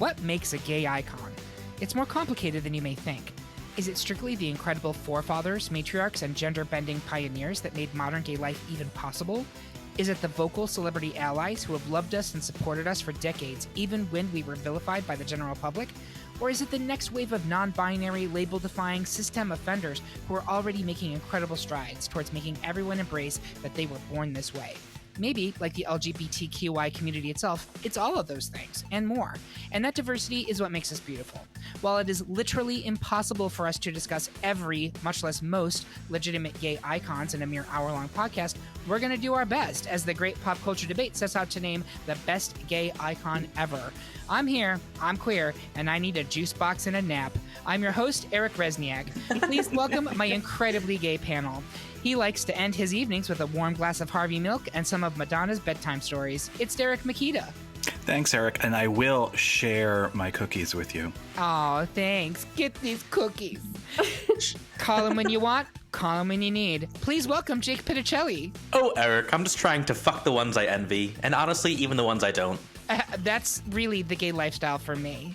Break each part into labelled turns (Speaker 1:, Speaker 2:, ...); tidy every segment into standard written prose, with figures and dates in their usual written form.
Speaker 1: What makes a gay icon? It's more complicated than you may think. Is it strictly the incredible forefathers, matriarchs, and gender-bending pioneers that made modern gay life even possible? Is it the vocal celebrity allies who have loved us and supported us for decades, even when we were vilified by the general public? Or is it the next wave of non-binary, label-defying, system offenders who are already making incredible strides towards making everyone embrace that they were born this way? Maybe, like the LGBTQI community itself, it's all of those things, and more. And that diversity is what makes us beautiful. While it is literally impossible for us to discuss every, much less most, legitimate gay icons in a mere hour-long podcast, we're going to do our best as the great pop culture debate sets out to name the best gay icon ever. I'm here, I'm queer, and I need a juice box and a nap. I'm your host, Eric Rezsnyak. Please welcome my incredibly gay panel. He likes to end his evenings with a warm glass of Harvey milk and some of Madonna's bedtime stories. It's Derek Mekita.
Speaker 2: Thanks, Eric, and I will share my cookies with you.
Speaker 1: Oh, thanks. Get these cookies. Call them when you want, call them when you need. Please welcome Jake Pitochelli.
Speaker 3: Oh, Eric, I'm just trying to fuck the ones I envy, and honestly, even the ones I don't.
Speaker 1: That's really the gay lifestyle for me.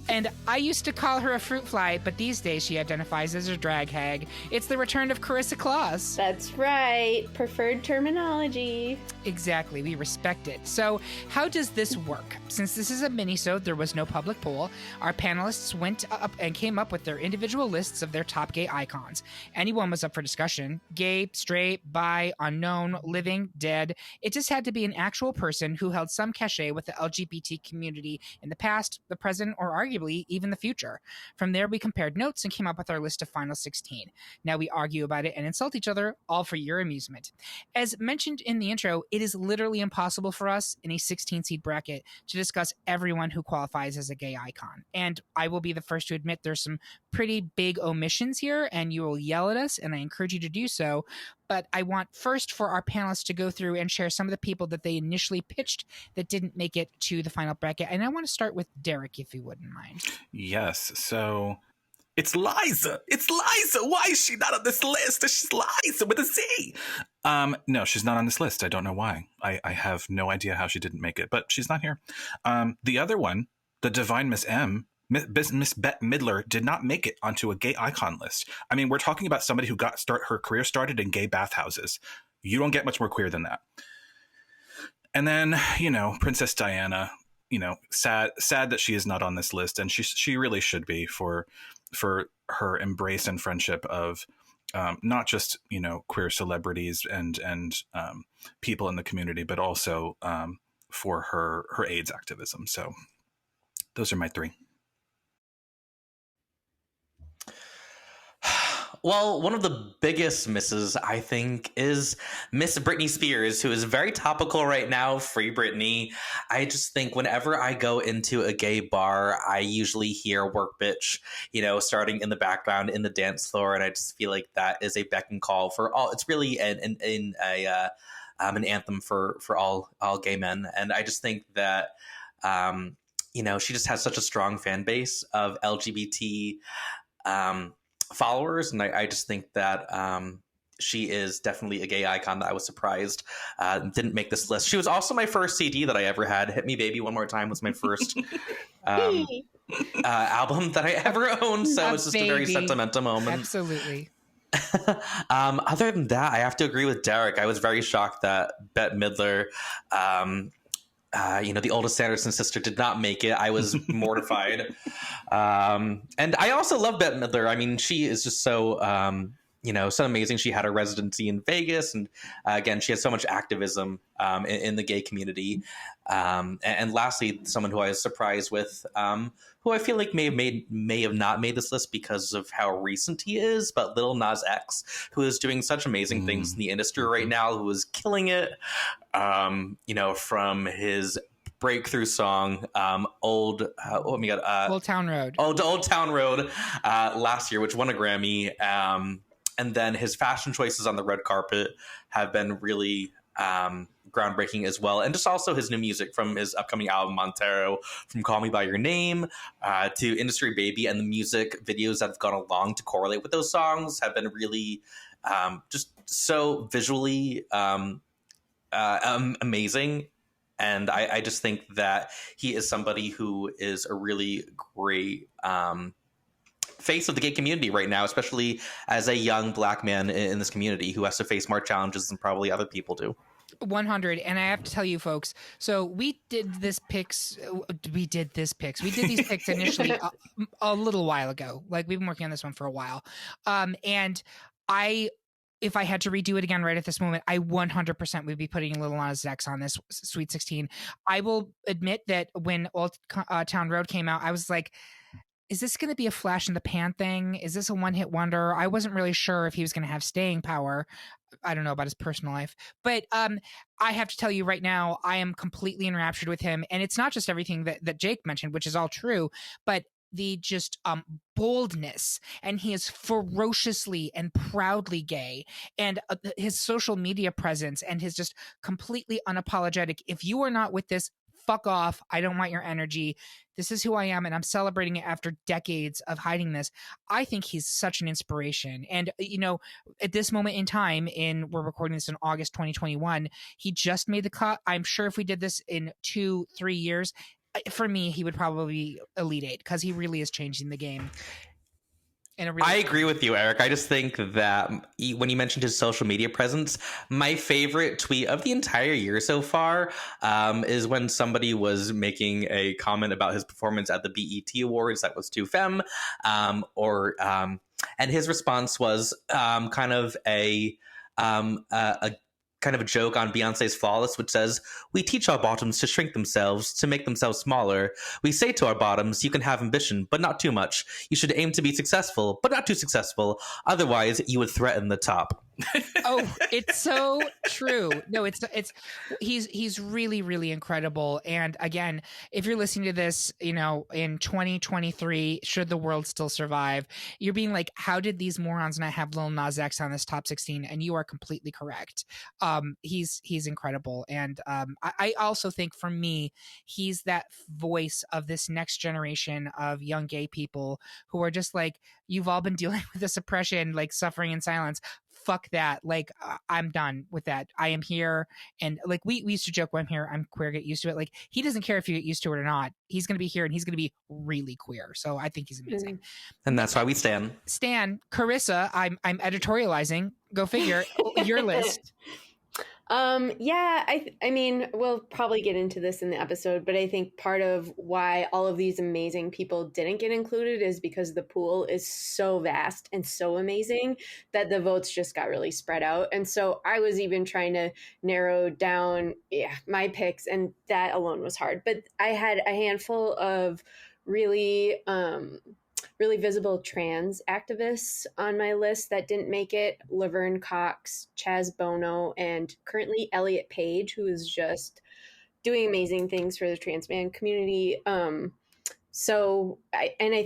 Speaker 1: And I used to call her a fruit fly, but these days she identifies as a drag hag. It's the return of Karissa Kloss.
Speaker 4: That's right. Preferred terminology.
Speaker 1: Exactly. We respect it. So how does this work? Since this is a mini-sode, there was no public poll. Our panelists went up and came up with their individual lists of their top gay icons. Anyone was up for discussion. Gay, straight, bi, unknown, living, dead. It just had to be an actual person who held some cachet with the LGBT community in the past, the present, or arguably even the future. From there, we compared notes and came up with our list of final 16. Now we argue about it and insult each other, all for your amusement. As mentioned in the intro, it is literally impossible for us in a 16-seed bracket to discuss everyone who qualifies as a gay icon. And I will be the first to admit there's some pretty big omissions here, and you will yell at us, and I encourage you to do so. But I want first for our panelists to go through and share some of the people that they initially pitched that didn't make it to the final bracket. And I want to start with Derek, if you wouldn't mind.
Speaker 2: Yes, so it's Liza. It's Liza. Why is she not on this list? She's Liza with a Z. No, she's not on this list. I don't know why. I have no idea how she didn't make it, but she's not here. The other one, the Divine Miss M, Miss Bette Midler, did not make it onto a gay icon list. I mean, we're talking about somebody who got her career started in gay bathhouses. You don't get much more queer than that. And then, Princess Diana, sad that she is not on this list, and she really should be for her embrace and friendship of not just queer celebrities and people in the community, but also for her AIDS activism. So those are my three.
Speaker 3: Well, one of the biggest misses, I think, is Miss Britney Spears, who is very topical right now. Free Britney. I just think whenever I go into a gay bar, I usually hear "Work Bitch," starting in the background in the dance floor, and I just feel like that is a beck and call for all. It's really an anthem for all gay men, and I just think that she just has such a strong fan base of LGBT followers, and I just think that she is definitely a gay icon that I was surprised didn't make this list. She was also my first CD that I ever had. Hit Me Baby One More Time was my first album that I ever owned, so it's just a very sentimental moment.
Speaker 1: Absolutely.
Speaker 3: Other than that, I have to agree with Derek. I was very shocked that Bette Midler, the oldest Sanderson sister, did not make it. I was mortified. And I also love Bette Midler. I mean, she is just so, so amazing. She had a residency in Vegas. And again, she has so much activism in the gay community. And lastly, someone who I was surprised with, who I feel like may have not made this list because of how recent he is, but Lil Nas X, who is doing such amazing things in the industry right now, who is killing it, from his breakthrough song, Old Town Road. Old Town Road last year, which won a Grammy. And then his fashion choices on the red carpet have been really groundbreaking as well. And just also his new music from his upcoming album, Montero, from Call Me By Your Name to Industry Baby, and the music videos that have gone along to correlate with those songs have been really just so visually amazing. And I just think that he is somebody who is a really great face of the gay community right now, especially as a young Black man in this community who has to face more challenges than probably other people do.
Speaker 1: 100. And I have to tell you folks, so we did these picks initially a little while ago. Like, we've been working on this one for a while. And if I had to redo it again right at this moment, I 100% would be putting Lil Nas X on this Sweet 16. I will admit that when Old Town Road came out, I was like, is this going to be a flash in the pan thing? Is this a one-hit wonder? I wasn't really sure if he was going to have staying power. I don't know about his personal life. But I have to tell you right now, I am completely enraptured with him. And it's not just everything that Jake mentioned, which is all true, but the just boldness, and he is ferociously and proudly gay, and his social media presence and his just completely unapologetic, if you are not with this, fuck off, I don't want your energy, this is who I am, and I'm celebrating it after decades of hiding this. I think he's such an inspiration. And at this moment in time, we're recording this in August 2021, he just made the cut. I'm sure if we did this in 2-3 years, for me, he would probably be Elite 8, because he really is changing the game.
Speaker 3: I agree with you, Eric. I just think that when you mentioned his social media presence, my favorite tweet of the entire year so far is when somebody was making a comment about his performance at the BET Awards that was too femme, and his response was kind of a joke on Beyonce's Flawless, which says, "We teach our bottoms to shrink themselves, to make themselves smaller. We say to our bottoms, you can have ambition, but not too much. You should aim to be successful, but not too successful. Otherwise, you would threaten the top."
Speaker 1: Oh, it's so true. No, he's really, really incredible. And again, if you're listening to this, in 2023, should the world still survive, you're being like, how did these morons not have Lil Nas X on this top 16? And you are completely correct. He's incredible. And I also think, for me, he's that voice of this next generation of young gay people who are just like, you've all been dealing with this oppression, like suffering in silence. Fuck that. Like, I'm done with that. I am here. And like, we used to joke, when I'm here, I'm queer, get used to it. Like, he doesn't care if you get used to it or not. He's going to be here, and he's going to be really queer. So I think he's amazing.
Speaker 3: And that's why we stand.
Speaker 1: Karissa, I'm editorializing. Go figure. Your list.
Speaker 4: Yeah, I mean, we'll probably get into this in the episode, but I think part of why all of these amazing people didn't get included is because the pool is so vast and so amazing that the votes just got really spread out. And so I was even trying to narrow down, my picks, and that alone was hard. But I had a handful of really visible trans activists on my list that didn't make it: Laverne Cox, Chaz Bono, and currently Elliot Page, who is just doing amazing things for the trans man community. I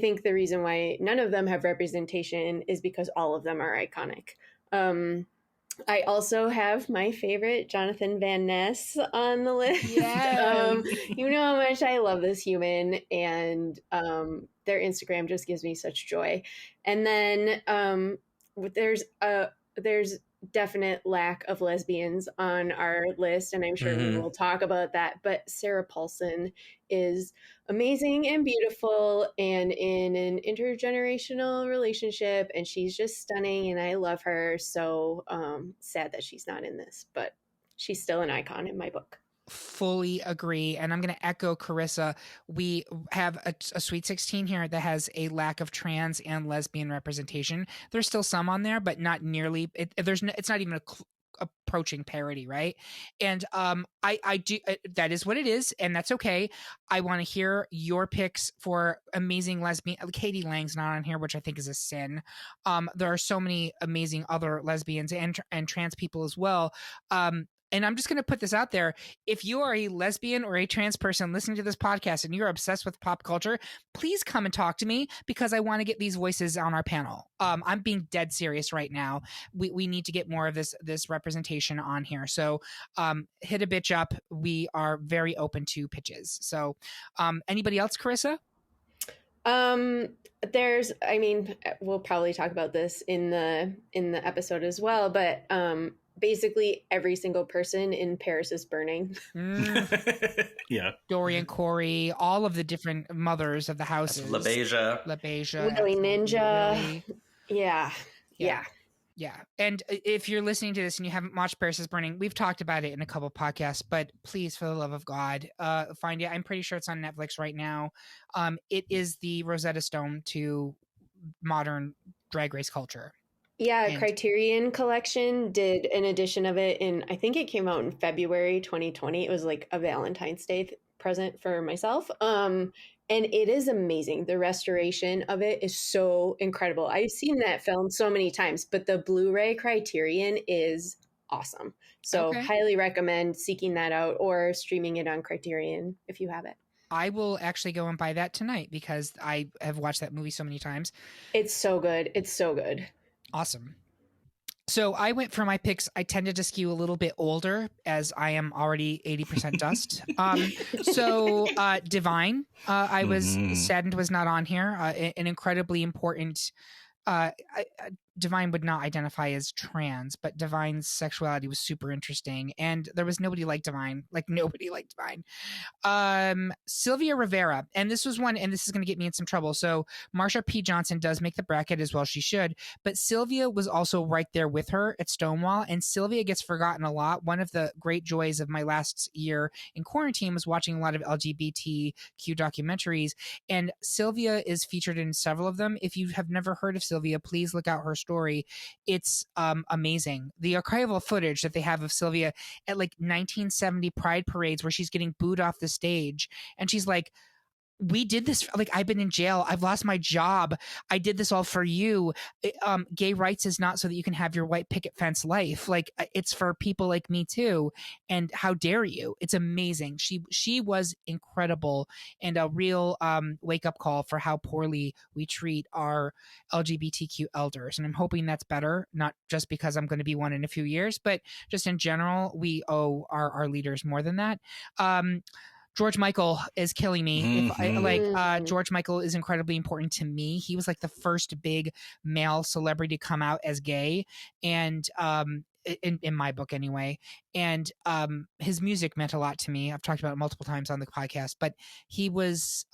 Speaker 4: think the reason why none of them have representation is because all of them are iconic. I also have my favorite, Jonathan Van Ness, on the list.
Speaker 1: Yeah.
Speaker 4: You know how much I love this human, and their Instagram just gives me such joy. And then there's definite lack of lesbians on our list, and I'm sure we will talk about that. But Sarah Paulson is amazing and beautiful and in an intergenerational relationship, and she's just stunning, and I love her. So sad that she's not in this, but she's still an icon in my book.
Speaker 1: Fully agree. And I'm going to echo Karissa. We have a Sweet 16 here that has a lack of trans and lesbian representation. There's still some on there, but not nearly. It's not even approaching parity, right? And I do, that is what it is, and that's okay. I want to hear your picks for amazing lesbian. Katie Lang's not on here, which I think is a sin. There are so many amazing other lesbians and trans people as well. And I'm just going to put this out there. If you are a lesbian or a trans person listening to this podcast and you're obsessed with pop culture, please come and talk to me, because I want to get these voices on our panel. I'm being dead serious right now. We need to get more of this representation on here. So hit a bitch up. We are very open to pitches. So anybody else, Karissa? We'll probably talk about this in the episode as well, but
Speaker 4: basically every single person in Paris is Burning.
Speaker 2: Yeah.
Speaker 1: Dorian Corey, all of the different mothers of the houses.
Speaker 3: LaBeija.
Speaker 4: Willy Ninja.
Speaker 1: Willy.
Speaker 4: Yeah.
Speaker 1: Yeah. And if you're listening to this and you haven't watched Paris is Burning, we've talked about it in a couple podcasts, but please, for the love of God, find it. I'm pretty sure it's on Netflix right now. It is the Rosetta Stone to modern Drag Race culture.
Speaker 4: Yeah,
Speaker 1: And-
Speaker 4: Criterion Collection did an edition of it I think it came out in February 2020. It was like a Valentine's Day present for myself. And it is amazing. The restoration of it is so incredible. I've seen that film so many times, but the Blu-ray Criterion is awesome. So highly recommend seeking that out or streaming it on Criterion if you have it.
Speaker 1: I will actually go and buy that tonight because I have watched that movie so many times.
Speaker 4: It's so good. It's so good.
Speaker 1: Awesome. So I went for my picks. I tended to skew a little bit older as I am already 80% dust. So Divine, I was saddened was not on here. An incredibly important, Divine would not identify as trans, but Divine's sexuality was super interesting. And there was nobody like Divine, Sylvia Rivera. And this was one, and this is going to get me in some trouble. So Marsha P. Johnson does make the bracket as well. She should. But Sylvia was also right there with her at Stonewall. And Sylvia gets forgotten a lot. One of the great joys of my last year in quarantine was watching a lot of LGBTQ documentaries. And Sylvia is featured in several of them. If you have never heard of Sylvia, please look out her story. It's amazing. The archival footage that they have of Sylvia at like 1970 Pride parades where she's getting booed off the stage and she's like, we did this, like, I've been in jail, I've lost my job, I did this all for you. Gay rights is not so that you can have your white picket fence life, like it's for people like me too, and how dare you. It's amazing. She was incredible and a real wake-up call for how poorly we treat our LGBTQ elders, and I'm hoping that's better, not just because I'm going to be one in a few years, but just in general, we owe our leaders more than that. George Michael is killing me. George Michael is incredibly important to me. He was like the first big male celebrity to come out as gay, and in my book anyway. And his music meant a lot to me. I've talked about it multiple times on the podcast, but he was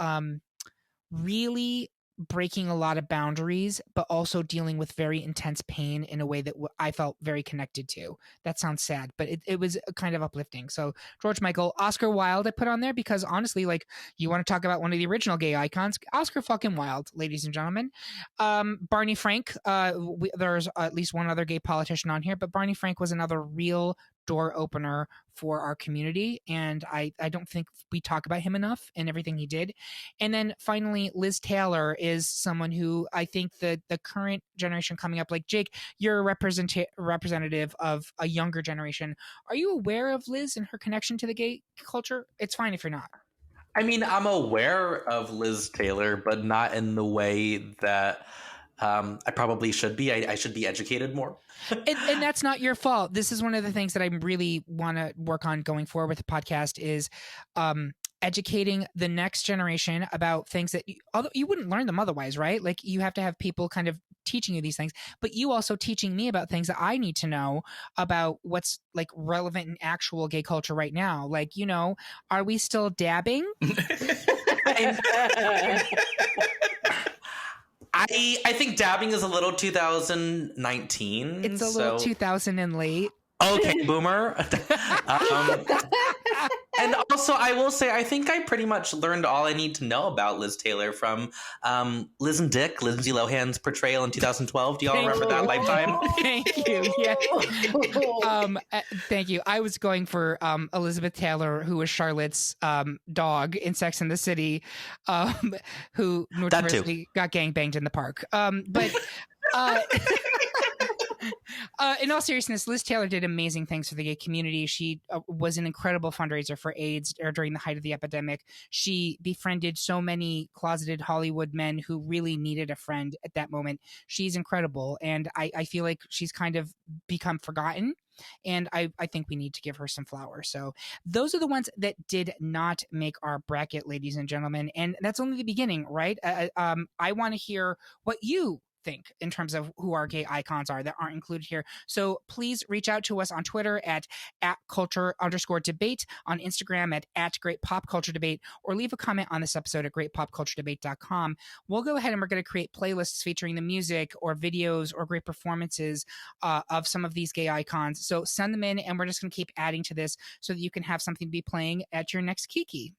Speaker 1: really breaking a lot of boundaries, but also dealing with very intense pain in a way that I felt very connected to. That sounds sad, but it was kind of uplifting. So George Michael. Oscar Wilde I put on there because honestly, like, you want to talk about one of the original gay icons, Oscar fucking Wilde, ladies and gentlemen. Barney Frank, there's at least one other gay politician on here, but Barney Frank was another real door opener for our community, and I don't think we talk about him enough and everything he did. And then finally, Liz Taylor is someone who I think the current generation coming up, like Jake, you're a representative of a younger generation. Are you aware of Liz and her connection to the gay culture? It's fine if you're not.
Speaker 3: I mean, I'm aware of Liz Taylor, but not in the way that I probably should be. I should be educated more.
Speaker 1: And that's not your fault. This is one of the things that I really want to work on going forward with the podcast is educating the next generation about things that you wouldn't learn them otherwise, right? Like, you have to have people kind of teaching you these things, but you also teaching me about things that I need to know about what's like relevant in actual gay culture right now. Like, are we still dabbing?
Speaker 3: I think dabbing is a little 2019.
Speaker 1: It's a little 2000 and late.
Speaker 3: Okay, boomer. And also, I will say, I think I pretty much learned all I need to know about Liz Taylor from Liz and Dick, Lindsay Lohan's portrayal in 2012. Do y'all remember that Lifetime?
Speaker 1: Thank you. Yeah. Thank you. I was going for Elizabeth Taylor, who was Charlotte's dog in Sex and the City, who notoriously got gangbanged in the park. But in all seriousness, Liz Taylor did amazing things for the gay community. She was an incredible fundraiser for AIDS during the height of the epidemic. She befriended so many closeted Hollywood men who really needed a friend at that moment. She's incredible, and I feel like she's kind of become forgotten, and I think we need to give her some flowers. So those are the ones that did not make our bracket, ladies and gentlemen, and that's only the beginning, right? I want to hear what you think in terms of who our gay icons are that aren't included here. So please reach out to us on Twitter at @culture_debate, on Instagram at Great Pop Culture Debate, or leave a comment on this episode at greatpopculturedebate.com. We'll go ahead and we're going to create playlists featuring the music or videos or great performances of some of these gay icons. So send them in, and we're just going to keep adding to this so that you can have something to be playing at your next Kiki.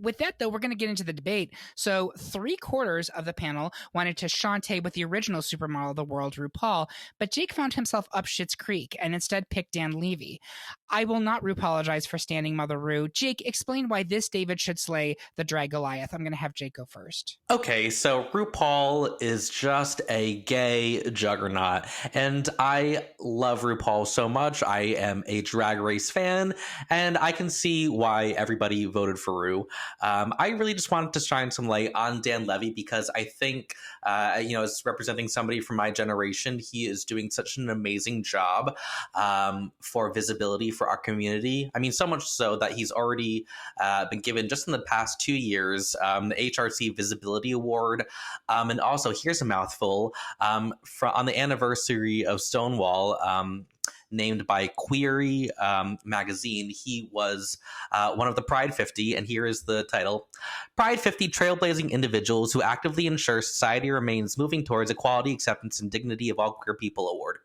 Speaker 1: With that, though, we're going to get into the debate. So 3/4 of the panel wanted to Shantae with the original supermodel of the world, RuPaul, but Jake found himself up Schitt's Creek and instead picked Dan Levy. I will not apologize for standing Mother Ru. Jake, explain why this David should slay the drag Goliath. I'm going to have Jake go first.
Speaker 3: Okay, so RuPaul is just a gay juggernaut, and I love RuPaul so much. I am a Drag Race fan, and I can see why everybody voted for Ru. I really just wanted to shine some light on Dan Levy because I think, as representing somebody from my generation, he is doing such an amazing job for visibility for our community. I mean, so much so that he's already been given, just in the past 2 years, the HRC Visibility Award. And also, here's a mouthful, on the anniversary of Stonewall, named by Query magazine, he was one of the Pride 50, and here is the title: Pride 50 Trailblazing Individuals Who Actively Ensure Society Remains Moving Towards Equality, Acceptance, and Dignity of All Queer People Award.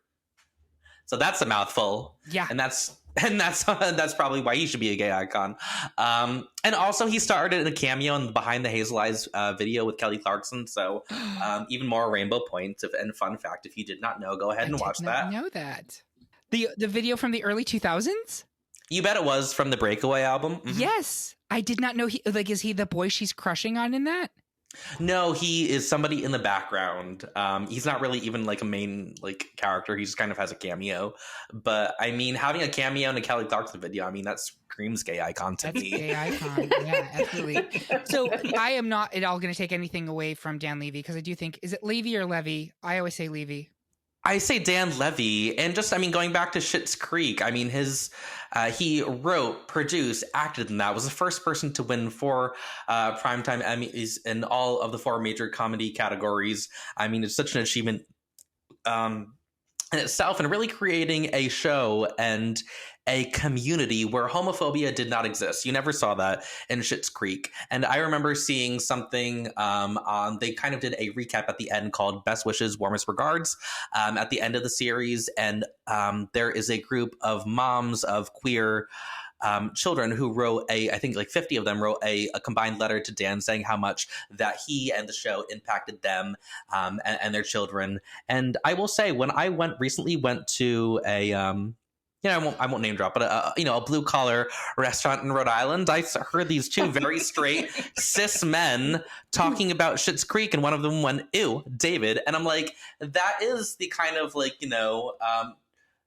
Speaker 3: So that's a mouthful.
Speaker 1: Yeah.
Speaker 3: And that's probably why he should be a gay icon. And also, he starred in a cameo in the Behind the Hazel Eyes video with Kelly Clarkson. So even more rainbow points. And fun fact, if you did not know, go ahead and watch that.
Speaker 1: I did not know that. The video from the early 2000s?
Speaker 3: You bet it was, from the Breakaway album.
Speaker 1: Mm-hmm. Yes. I did not know is he the boy she's crushing on in that?
Speaker 3: No, he is somebody in the background. He's not really even like a main character. He just kind of has a cameo. But I mean, having a cameo in a Kelly Clarkson video, I mean, that screams gay icon to me.
Speaker 1: Gay icon, yeah, absolutely. So I am not at all going to take anything away from Dan Levy because I do think, is it Levy or Levy? I always say Levy.
Speaker 3: I say Dan Levy, and just, I mean, going back to Schitt's Creek, I mean, he wrote, produced, acted in that, was the first person to win 4 Primetime Emmys in all of the 4 major comedy categories. I mean, it's such an achievement in itself, and really creating a show and a community where homophobia did not exist. You never saw that in Schitt's Creek. And I remember seeing something they kind of did a recap at the end called Best Wishes, Warmest Regards at the end of the series. And there is a group of moms of queer children who wrote I think 50 of them wrote a combined letter to Dan saying how much that he and the show impacted them and their children. And I will say, when I recently went to I won't name drop, but a blue collar restaurant in Rhode Island, I heard these 2 very straight cis men talking about Schitt's Creek, and one of them went, "Ew, David," and I'm like, that is the kind of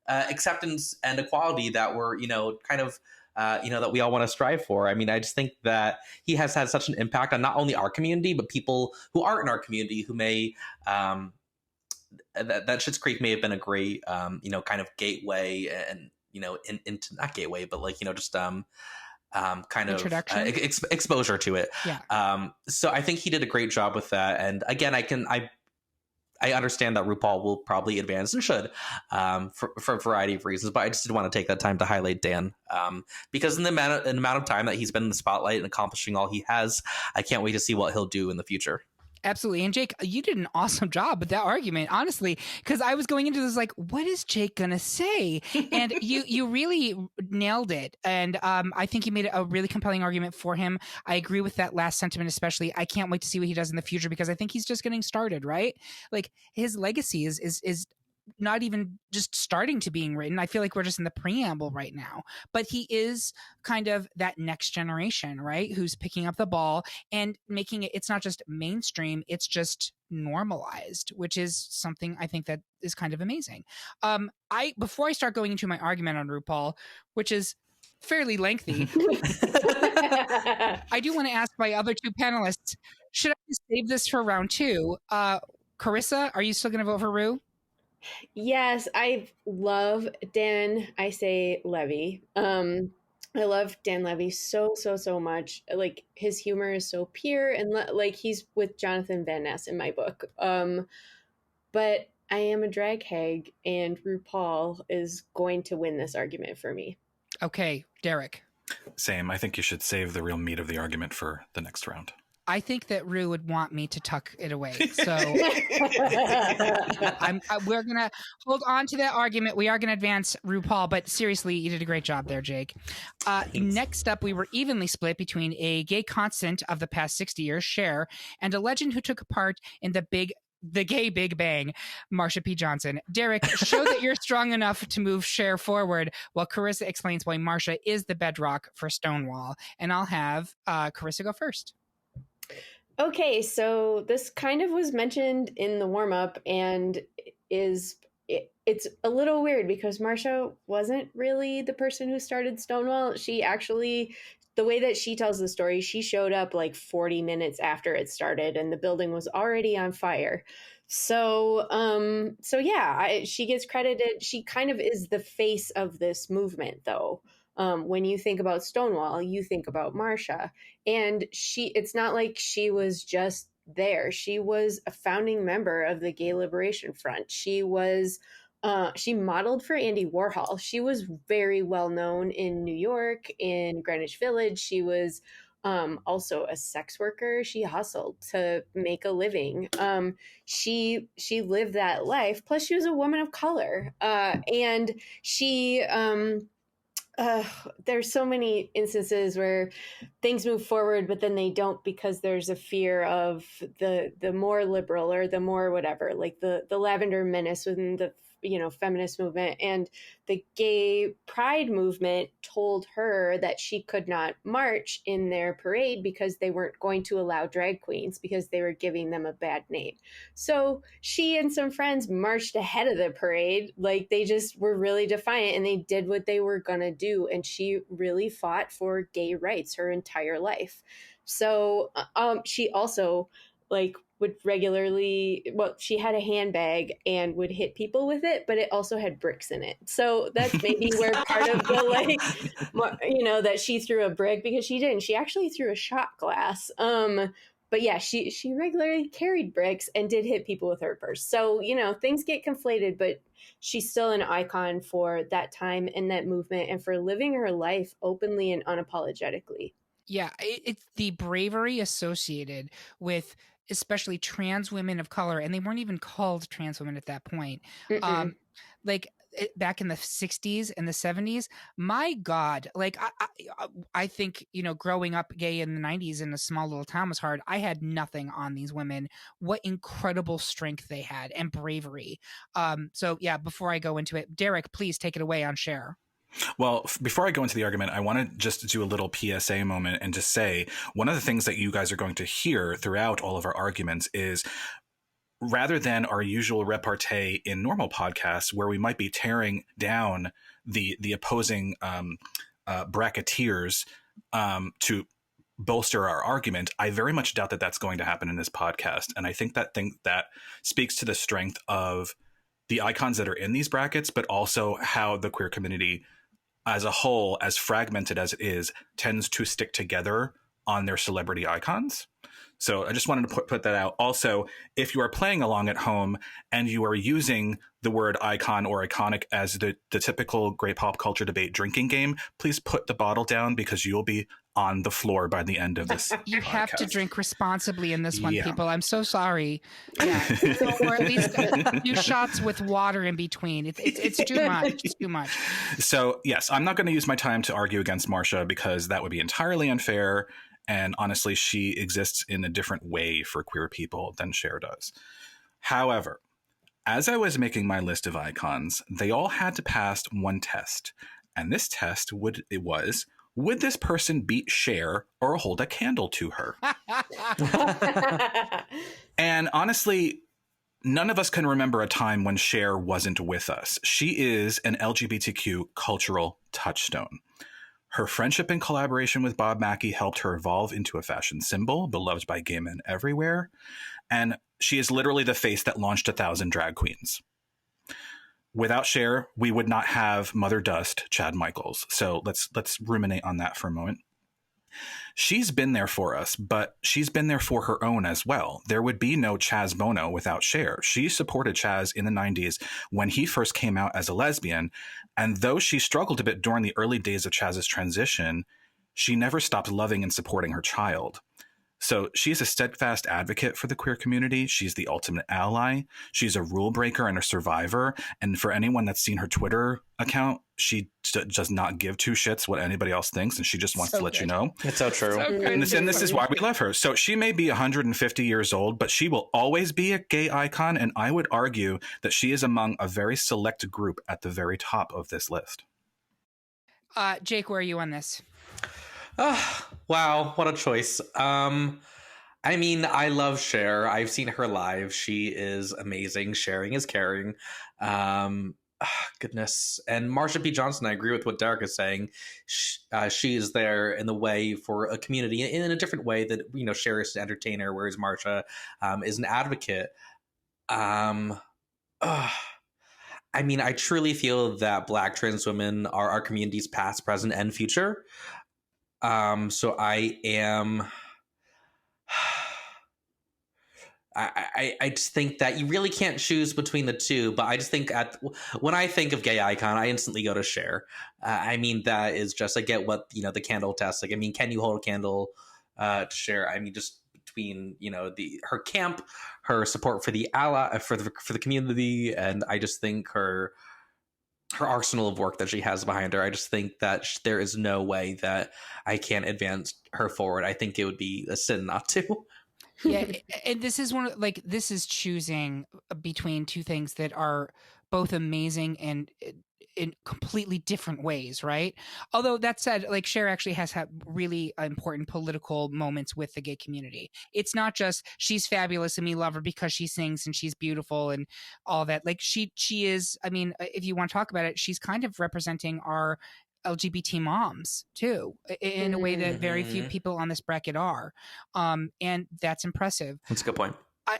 Speaker 3: acceptance and equality that we're that we all want to strive for. I mean, I just think that he has had such an impact on not only our community, but people who aren't in our community who may that Schitt's Creek may have been a great, kind of gateway and, into not gateway, but kind of exposure to it.
Speaker 1: Yeah.
Speaker 3: So I think he did a great job with that. And again, I understand that RuPaul will probably advance and should for a variety of reasons, but I just did want to take that time to highlight Dan because in the amount of time that he's been in the spotlight and accomplishing all he has, I can't wait to see what he'll do in the future.
Speaker 1: Absolutely. And Jake, you did an awesome job with that argument, honestly, because I was going into this like, what is Jake going to say? And you really nailed it. And I think you made a really compelling argument for him. I agree with that last sentiment, especially. I can't wait to see what he does in the future because I think he's just getting started, right? Like his legacy is not even just starting to being written. I feel like we're just in the preamble right now, but he is kind of that next generation, right? Who's picking up the ball and making it's not just mainstream, it's just normalized, which is something I think that is kind of amazing. Before I start going into my argument on RuPaul, which is fairly lengthy, I do want to ask my other 2 panelists, should I save this for round 2? Karissa, are you still going to vote for Ru?
Speaker 4: Yes, I love Dan. I say Levy. I love Dan Levy so much. Like his humor is so pure, and like he's with Jonathan Van Ness in my book. but I am a drag hag, and RuPaul is going to win this argument for me.
Speaker 1: Okay, Derek.
Speaker 2: Same. I think you should save the real meat of the argument for the next round.
Speaker 1: I think that Rue would want me to tuck it away. So we're going to hold on to that argument. We are going to advance RuPaul, but seriously, you did a great job there, Jake. Next up, we were evenly split between a gay constant of the past 60 years, Cher, and a legend who took part in the gay Big Bang, Marsha P. Johnson. Derek, show that you're strong enough to move Cher forward while Karissa explains why Marsha is the bedrock for Stonewall. And I'll have Karissa go first.
Speaker 4: Okay, so this kind of was mentioned in the warm-up and it's a little weird because Marsha wasn't really the person who started Stonewall. She actually, the way that she tells the story, she showed up like 40 minutes after it started and the building was already on fire. So yeah, she gets credited. She kind of is the face of this movement, though. When you think about Stonewall, you think about Marsha, and it's not like she was just there. She was a founding member of the Gay Liberation Front. She modeled for Andy Warhol. She was very well known in New York, in Greenwich Village. She was also a sex worker. She hustled to make a living. She lived that life. Plus, she was a woman of color, and she. There's so many instances where things move forward, but then they don't because there's a fear of the more liberal or the more whatever, like the Lavender Menace within the feminist movement, and the gay pride movement told her that she could not march in their parade because they weren't going to allow drag queens because they were giving them a bad name. So she and some friends marched ahead of the parade. Like, they just were really defiant and they did what they were going to do. And she really fought for gay rights her entire life. So she also would regularly, she had a handbag and would hit people with it, but it also had bricks in it. So that's maybe where part of the, that she threw a brick, because she didn't. She actually threw a shot glass. But yeah, she regularly carried bricks and did hit people with her purse. So, things get conflated, but she's still an icon for that time and that movement and for living her life openly and unapologetically.
Speaker 1: Yeah, it's the bravery associated with especially trans women of color, and they weren't even called trans women at that point. Back in the 60s and the 70s, my God, I think, growing up gay in the 90s in a small little town was hard. I had nothing on these women. What incredible strength they had and bravery. So yeah, before I go into it, Derek, please take it away on Cher.
Speaker 2: Well, before I go into the argument, I want to just do a little PSA moment and just say one of the things that you guys are going to hear throughout all of our arguments is, rather than our usual repartee in normal podcasts where we might be tearing down the opposing bracketeers to bolster our argument, I very much doubt that that's going to happen in this podcast. And I think that speaks to the strength of the icons that are in these brackets, but also how the queer community as a whole, as fragmented as it is, tends to stick together on their celebrity icons. So I just wanted to put that out. Also, if you are playing along at home and you are using the word icon or iconic as the typical great pop culture debate drinking game, please put the bottle down because you'll be on the floor by the end of this.
Speaker 1: You have to drink responsibly in this one,
Speaker 2: Yeah.
Speaker 1: people. I'm so sorry. Yeah. Or at least a few shots with water in between. It's too much. It's too much.
Speaker 2: So yes, I'm not going to use my time to argue against Marsha because that would be entirely unfair. And honestly, she exists in a different way for queer people than Cher does. However, as I was making my list of icons, they all had to pass one test. And this test would this person beat Cher or hold a candle to her? And honestly, none of us can remember a time when Cher wasn't with us. She is an LGBTQ cultural touchstone. Her friendship and collaboration with Bob Mackie helped her evolve into a fashion symbol, beloved by gay men everywhere. And she is literally the face that launched 1,000 drag queens. Without Cher, we would not have Mother Dust, Chad Michaels. So let's ruminate on that for a moment. She's been there for us, but she's been there for her own as well. There would be no Chaz Bono without Cher. She supported Chaz in the 90s when he first came out as a lesbian. And though she struggled a bit during the early days of Chaz's transition, she never stopped loving and supporting her child. So she's a steadfast advocate for the queer community. She's the ultimate ally. She's a rule breaker and a survivor. And for anyone that's seen her Twitter account, she does not give two shits what anybody else thinks. And she just wants to let you know.
Speaker 3: It's so true.
Speaker 2: And this is why we love her. So she may be 150 years old, but she will always be a gay icon. And I would argue that she is among a very select group at the very top of this list.
Speaker 1: Jake, where are you on this?
Speaker 3: Wow, what a choice. I mean, I love Cher. I've seen her live. She is amazing. Sharing is caring. Goodness. And Marsha P. Johnson, I agree with what Derek is saying. She is there in the way for a community in a different way that, you know, Cher is an entertainer, whereas Marsha is an advocate. I mean, I truly feel that Black trans women are our community's past, present, and future. So I am, I just think that you really can't choose between the two, but I just think when I think of gay icon, I instantly go to Cher. I mean, that is just, I get what, you know, the candle test, like, I mean, can you hold a candle, to Cher? I mean, just between, you know, her camp, her support for the ally, for the community. And I just think her arsenal of work that she has behind her, I just think that there is no way that I can advance her forward. I think it would be a sin not to.
Speaker 1: Yeah, and this is this is choosing between two things that are both amazing and in completely different ways, right? Although that said, like, Cher actually has had really important political moments with the gay community. It's not just she's fabulous and we love her because she sings and she's beautiful and all that. Like, she is, I mean, if you want to talk about it, she's kind of representing our LGBT moms too, in a way that very few people on this bracket are. And that's impressive.
Speaker 3: That's a good point.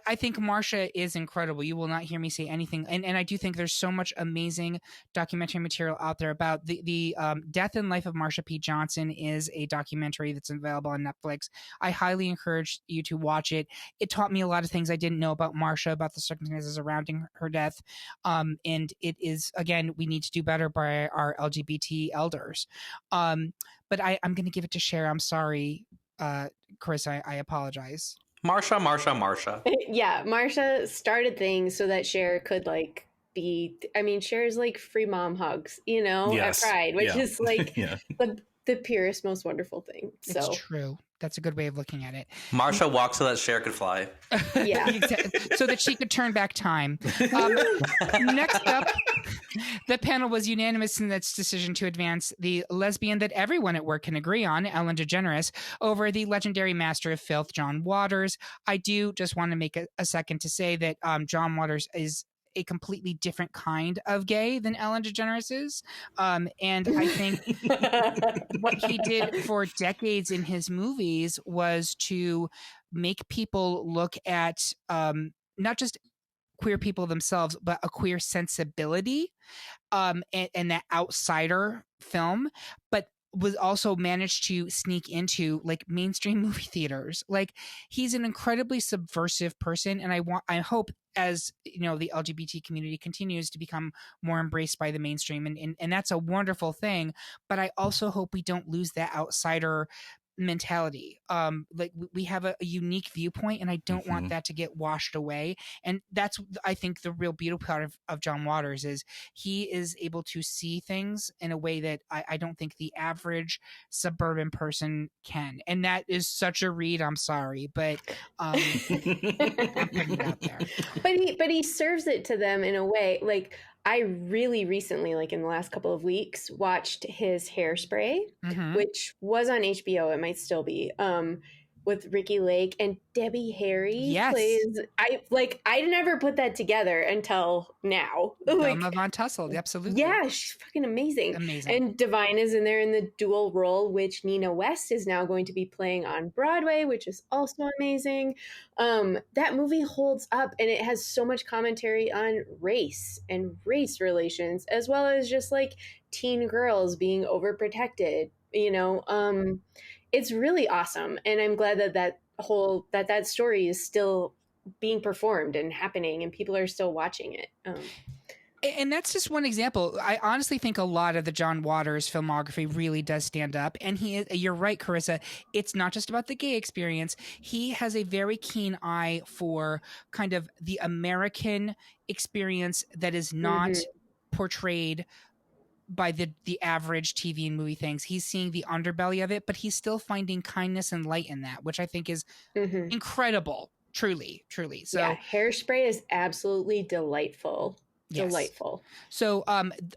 Speaker 1: I think Marsha is incredible. You will not hear me say anything. And I do think there's so much amazing documentary material out there about the Death and Life of Marsha P. Johnson is a documentary that's available on Netflix. I highly encourage you to watch it. It taught me a lot of things I didn't know about Marsha, about the circumstances surrounding her death. And it is, again, we need to do better by our LGBT elders. But I'm going to give it to Cher. I'm sorry, Karissa, I apologize.
Speaker 3: Marsha.
Speaker 4: Yeah, Marsha started things so that Cher could, like, be, I mean, Cher's like free mom hugs, you know,
Speaker 2: Yes.
Speaker 4: at Pride, which is like
Speaker 2: Yeah.
Speaker 4: the purest, most wonderful thing. So
Speaker 1: It's true. That's a good way of looking at it.
Speaker 3: Marsha walked so that Cher could fly.
Speaker 4: Yeah.
Speaker 1: So that she could turn back time. Next up, the panel was unanimous in its decision to advance the lesbian that everyone at work can agree on, Ellen DeGeneres, over the legendary master of filth, John Waters. I do just want to make a second to say that John Waters is a completely different kind of gay than Ellen DeGeneres is. And I think what he did for decades in his movies was to make people look at not just queer people themselves, but a queer sensibility and that outsider film, but was also managed to sneak into like mainstream movie theaters. Like, he's an incredibly subversive person, and I hope, as you know, the LGBT community continues to become more embraced by the mainstream, and that's a wonderful thing. But I also hope we don't lose that outsider mentality. Like, we have a unique viewpoint, and I don't want that to get washed away. And that's, I think, the real beautiful part of John Waters is he is able to see things in a way that I don't think the average suburban person can. And that is such a read. I'm sorry, but I'm putting it out there.
Speaker 4: But he serves it to them in a way. Like, I really recently, like in the last couple of weeks, watched his Hairspray, which was on HBO. It might still be, with Ricki Lake, and Debbie Harry plays. I never put that together until now.
Speaker 1: Velma Von Tussle, absolutely.
Speaker 4: Yeah, she's fucking amazing. And Divine is in there in the dual role, which Nina West is now going to be playing on Broadway, which is also amazing. That movie holds up, and it has so much commentary on race and race relations, as well as just like teen girls being overprotected, you know. it's really awesome. And I'm glad that that story is still being performed and happening and people are still watching it.
Speaker 1: And that's just one example. I honestly think a lot of the John Waters filmography really does stand up. And you're right, Karissa. It's not just about the gay experience. He has a very keen eye for kind of the American experience that is not portrayed by the average TV and movie things. He's seeing the underbelly of it, but he's still finding kindness and light in that, which I think is incredible. Truly. So
Speaker 4: yeah, Hairspray is absolutely delightful.
Speaker 1: Yes.
Speaker 4: Delightful.
Speaker 1: So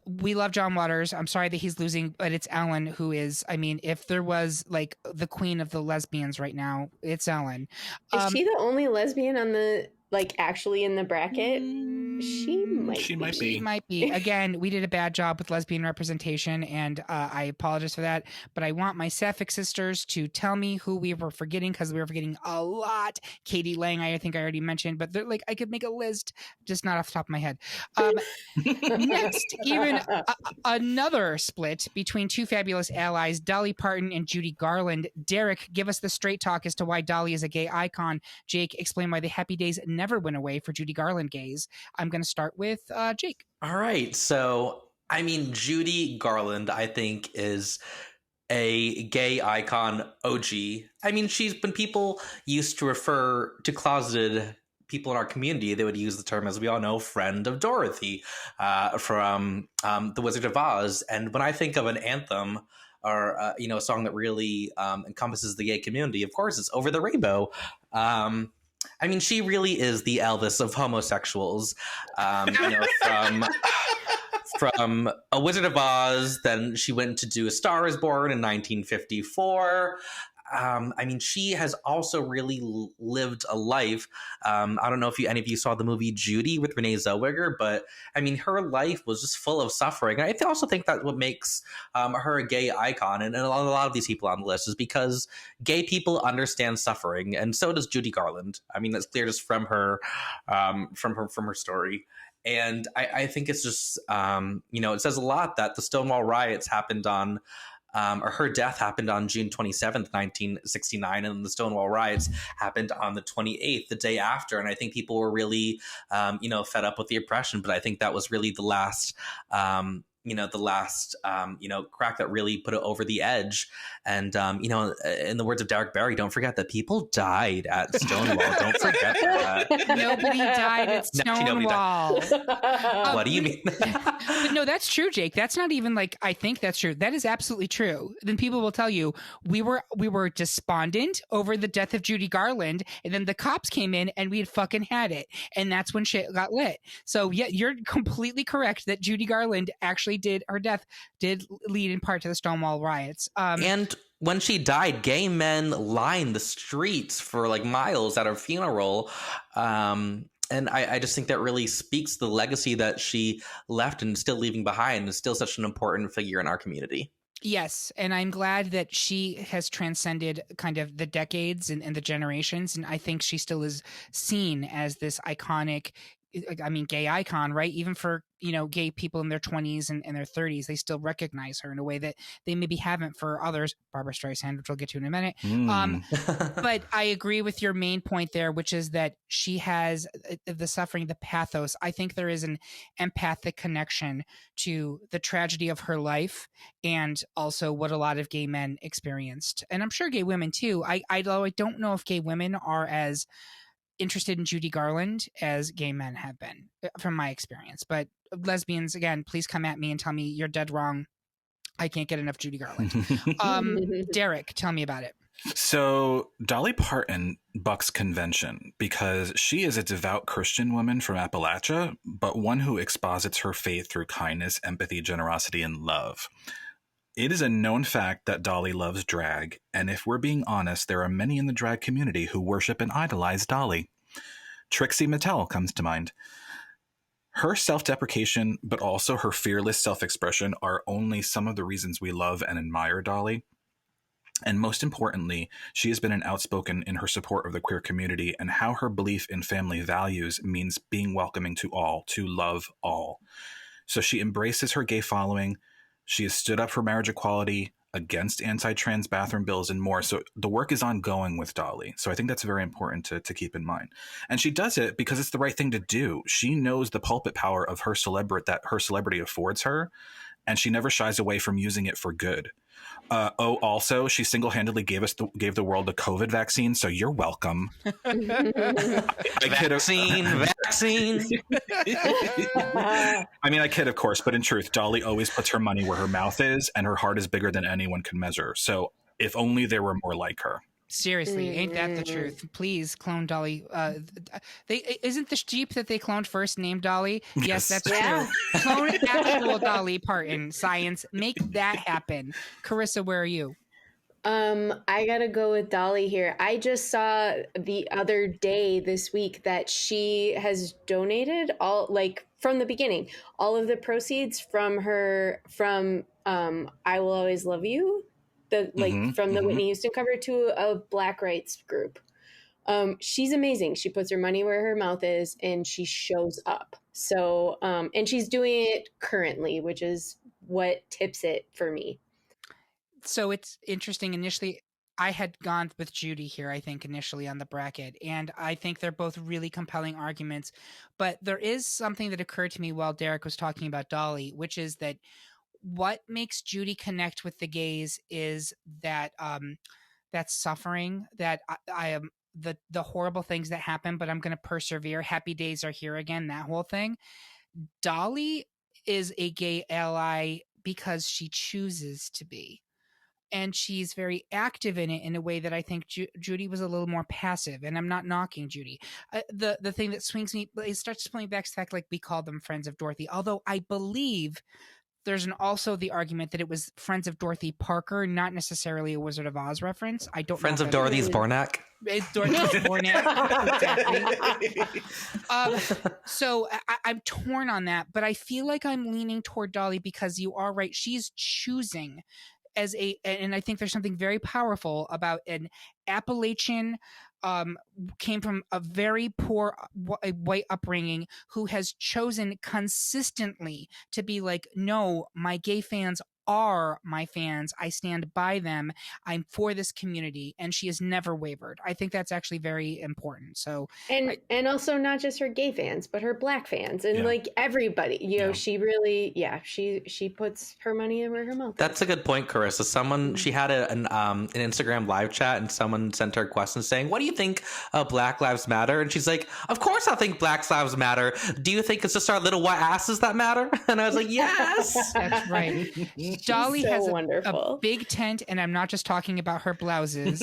Speaker 1: we love John Waters. I'm sorry that he's losing, but it's Ellen who is, I mean, if there was like the queen of the lesbians right now, it's Ellen.
Speaker 4: Is she the only lesbian on the, like, actually in the bracket? She might be.
Speaker 1: She might be. Again, we did a bad job with lesbian representation, and I apologize for that. But I want my Sapphic sisters to tell me who we were forgetting, because we were forgetting a lot. Katie Lang, I think I already mentioned, but they're like, I could make a list, just not off the top of my head. Next, even another split between two fabulous allies, Dolly Parton and Judy Garland. Derek, give us the straight talk as to why Dolly is a gay icon. Jake, explain why the happy days never went away for Judy Garland gays. I'm going to start with Jake.
Speaker 3: All right. So, I mean, Judy Garland, I think, is a gay icon OG. I mean, when people used to refer to closeted people in our community, they would use the term, as we all know, friend of Dorothy from The Wizard of Oz. And when I think of an anthem or, a song that really encompasses the gay community, of course, it's Over the Rainbow. I mean, she really is the Elvis of homosexuals, from A Wizard of Oz. Then she went to do A Star is Born in 1954. I mean, she has also really lived a life. I don't know if any of you saw the movie Judy with Renee Zellweger, but I mean, her life was just full of suffering. And I also think that's what makes her a gay icon. And a lot of these people on the list is because gay people understand suffering, and so does Judy Garland. I mean, that's clear just from her story. And I think it's just, it says a lot that the Stonewall riots happened on, or her death happened on June 27th, 1969, and the Stonewall riots happened on the 28th, the day after. And I think people were really, fed up with the oppression. But I think that was really the last crack that really put it over the edge. And, in the words of Derek Barry, don't forget that people died at Stonewall. Don't forget that.
Speaker 1: Nobody died at Stonewall.
Speaker 3: What do you mean?
Speaker 1: But no, that's true, Jake. That's not even like, I think that's true. That is absolutely true. Then people will tell you, we were despondent over the death of Judy Garland, and then the cops came in and we had fucking had it. And that's when shit got lit. So yeah, you're completely correct that Judy Garland actually her death did lead in part to the Stonewall riots.
Speaker 3: And when she died, gay men lined the streets for like miles at her funeral. And I just think that really speaks to the legacy that she left and still leaving behind, is still such an important figure in our community.
Speaker 1: Yes, and I'm glad that she has transcended kind of the decades and the generations, and I think she still is seen as this iconic, gay icon, right? Even for, gay people in their 20s and their 30s, they still recognize her in a way that they maybe haven't for others. Barbara Streisand, which we'll get to in a minute. But I agree with your main point there, which is that she has the suffering, the pathos. I think there is an empathic connection to the tragedy of her life and also what a lot of gay men experienced. And I'm sure gay women too. I don't know if gay women are as interested in Judy Garland as gay men have been, from my experience. But lesbians, again, please come at me and tell me you're dead wrong. I can't get enough Judy Garland. Derek, tell me about it.
Speaker 2: So Dolly Parton bucks convention because she is a devout Christian woman from Appalachia, but one who exposits her faith through kindness, empathy, generosity, and love. It is a known fact that Dolly loves drag, and if we're being honest, there are many in the drag community who worship and idolize Dolly. Trixie Mattel comes to mind. Her self-deprecation, but also her fearless self-expression are only some of the reasons we love and admire Dolly. And most importantly, she has been outspoken in her support of the queer community and how her belief in family values means being welcoming to all, to love all. So she embraces her gay following. She has stood up for marriage equality, against anti-trans bathroom bills and more. So the work is ongoing with Dolly. So I think that's very important to keep in mind. And she does it because it's the right thing to do. She knows the pulpit power of her celebrity affords her, and she never shies away from using it for good. Also, she single-handedly gave the world a COVID vaccine, so you're welcome.
Speaker 3: Vaccine.
Speaker 2: I mean, I kid, of course, but in truth, Dolly always puts her money where her mouth is, and her heart is bigger than anyone can measure. So if only there were more like her.
Speaker 1: Seriously, ain't that the truth? Please clone Dolly. Isn't the sheep that they cloned first named Dolly? Yes, that's true. Clone actual Dolly Parton. Science, make that happen. Karissa, where are you?
Speaker 4: I gotta go with Dolly here. I just saw the other day this week that she has donated from the beginning, all of the proceeds from I Will Always Love You, from the Whitney Houston cover, to a Black rights group. She's amazing. She puts her money where her mouth is, and she shows up. So, and she's doing it currently, which is what tips it for me.
Speaker 1: So it's interesting. Initially, I had gone with Judy here, I think, initially on the bracket, and I think they're both really compelling arguments. But there is something that occurred to me while Derek was talking about Dolly, which is that what makes Judy connect with the gays is that that suffering, that I am the horrible things that happen, but I'm going to persevere. Happy days are here again. That whole thing. Dolly is a gay ally because she chooses to be. And she's very active in it in a way that I think Judy was a little more passive. And I'm not knocking Judy. The thing that swings me, it starts playing back to the fact, like, we call them Friends of Dorothy. Although I believe there's also the argument that it was Friends of Dorothy Parker, not necessarily a Wizard of Oz reference. I don't
Speaker 3: Friends
Speaker 1: know
Speaker 3: of Dorothy's Bornak.
Speaker 1: It's Dorothy's Bornak. Exactly. So I'm torn on that, but I feel like I'm leaning toward Dolly because you are right. She's choosing and I think there's something very powerful about an Appalachian, came from a very poor white upbringing, who has chosen consistently to be like, no, my gay fans are my fans. I stand by them. I'm for this community, and she has never wavered. I think that's actually very important. So,
Speaker 4: and also not just her gay fans, but her Black fans, and like everybody. You know, she really, she puts her money where her mouth is.
Speaker 3: That's a good point, Karissa. She had an Instagram live chat, and someone sent her a question saying, "What do you think of Black Lives Matter?" And she's like, "Of course, I think Black Lives Matter. Do you think it's just our little white asses that matter?" And I was like, "Yes,
Speaker 1: that's right." Dolly has
Speaker 4: a
Speaker 1: big tent, and I'm not just talking about her blouses.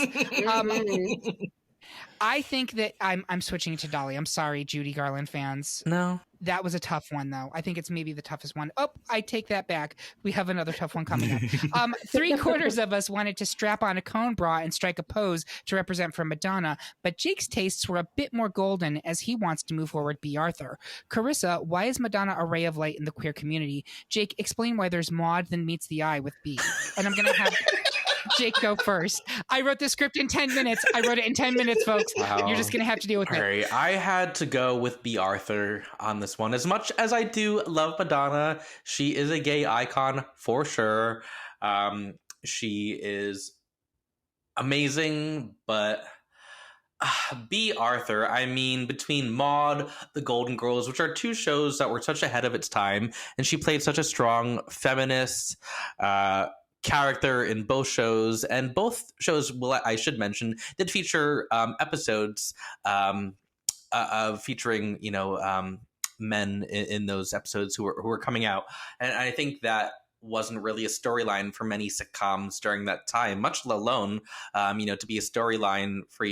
Speaker 1: I think that I'm switching to Dolly. I'm sorry, Judy Garland fans.
Speaker 3: No.
Speaker 1: That was a tough one, though. I think it's maybe the toughest one. Oh, I take that back. We have another tough one coming up. 3/4 of us wanted to strap on a cone bra and strike a pose to represent for Madonna, but Jake's tastes were a bit more golden, as he wants to move forward B. Arthur. Karissa, why is Madonna a ray of light in the queer community? Jake, explain why there's Maud than meets the eye with B. And I'm going to have Jake go first. I wrote the script in 10 minutes. I wrote it in 10 minutes, folks.
Speaker 3: Wow.
Speaker 1: You're just going to have to deal with it.
Speaker 3: All right. I had to go with B. Arthur on this one. As much as I do love Madonna, she is a gay icon for sure. She is amazing, but B. Arthur, I mean, between Maude, The Golden Girls, which are two shows that were such ahead of its time, and she played such a strong feminist character in both shows, and both shows, well, I should mention, did feature episodes featuring, men in those episodes who were coming out, and I think that wasn't really a storyline for many sitcoms during that time, much alone, to be a storyline for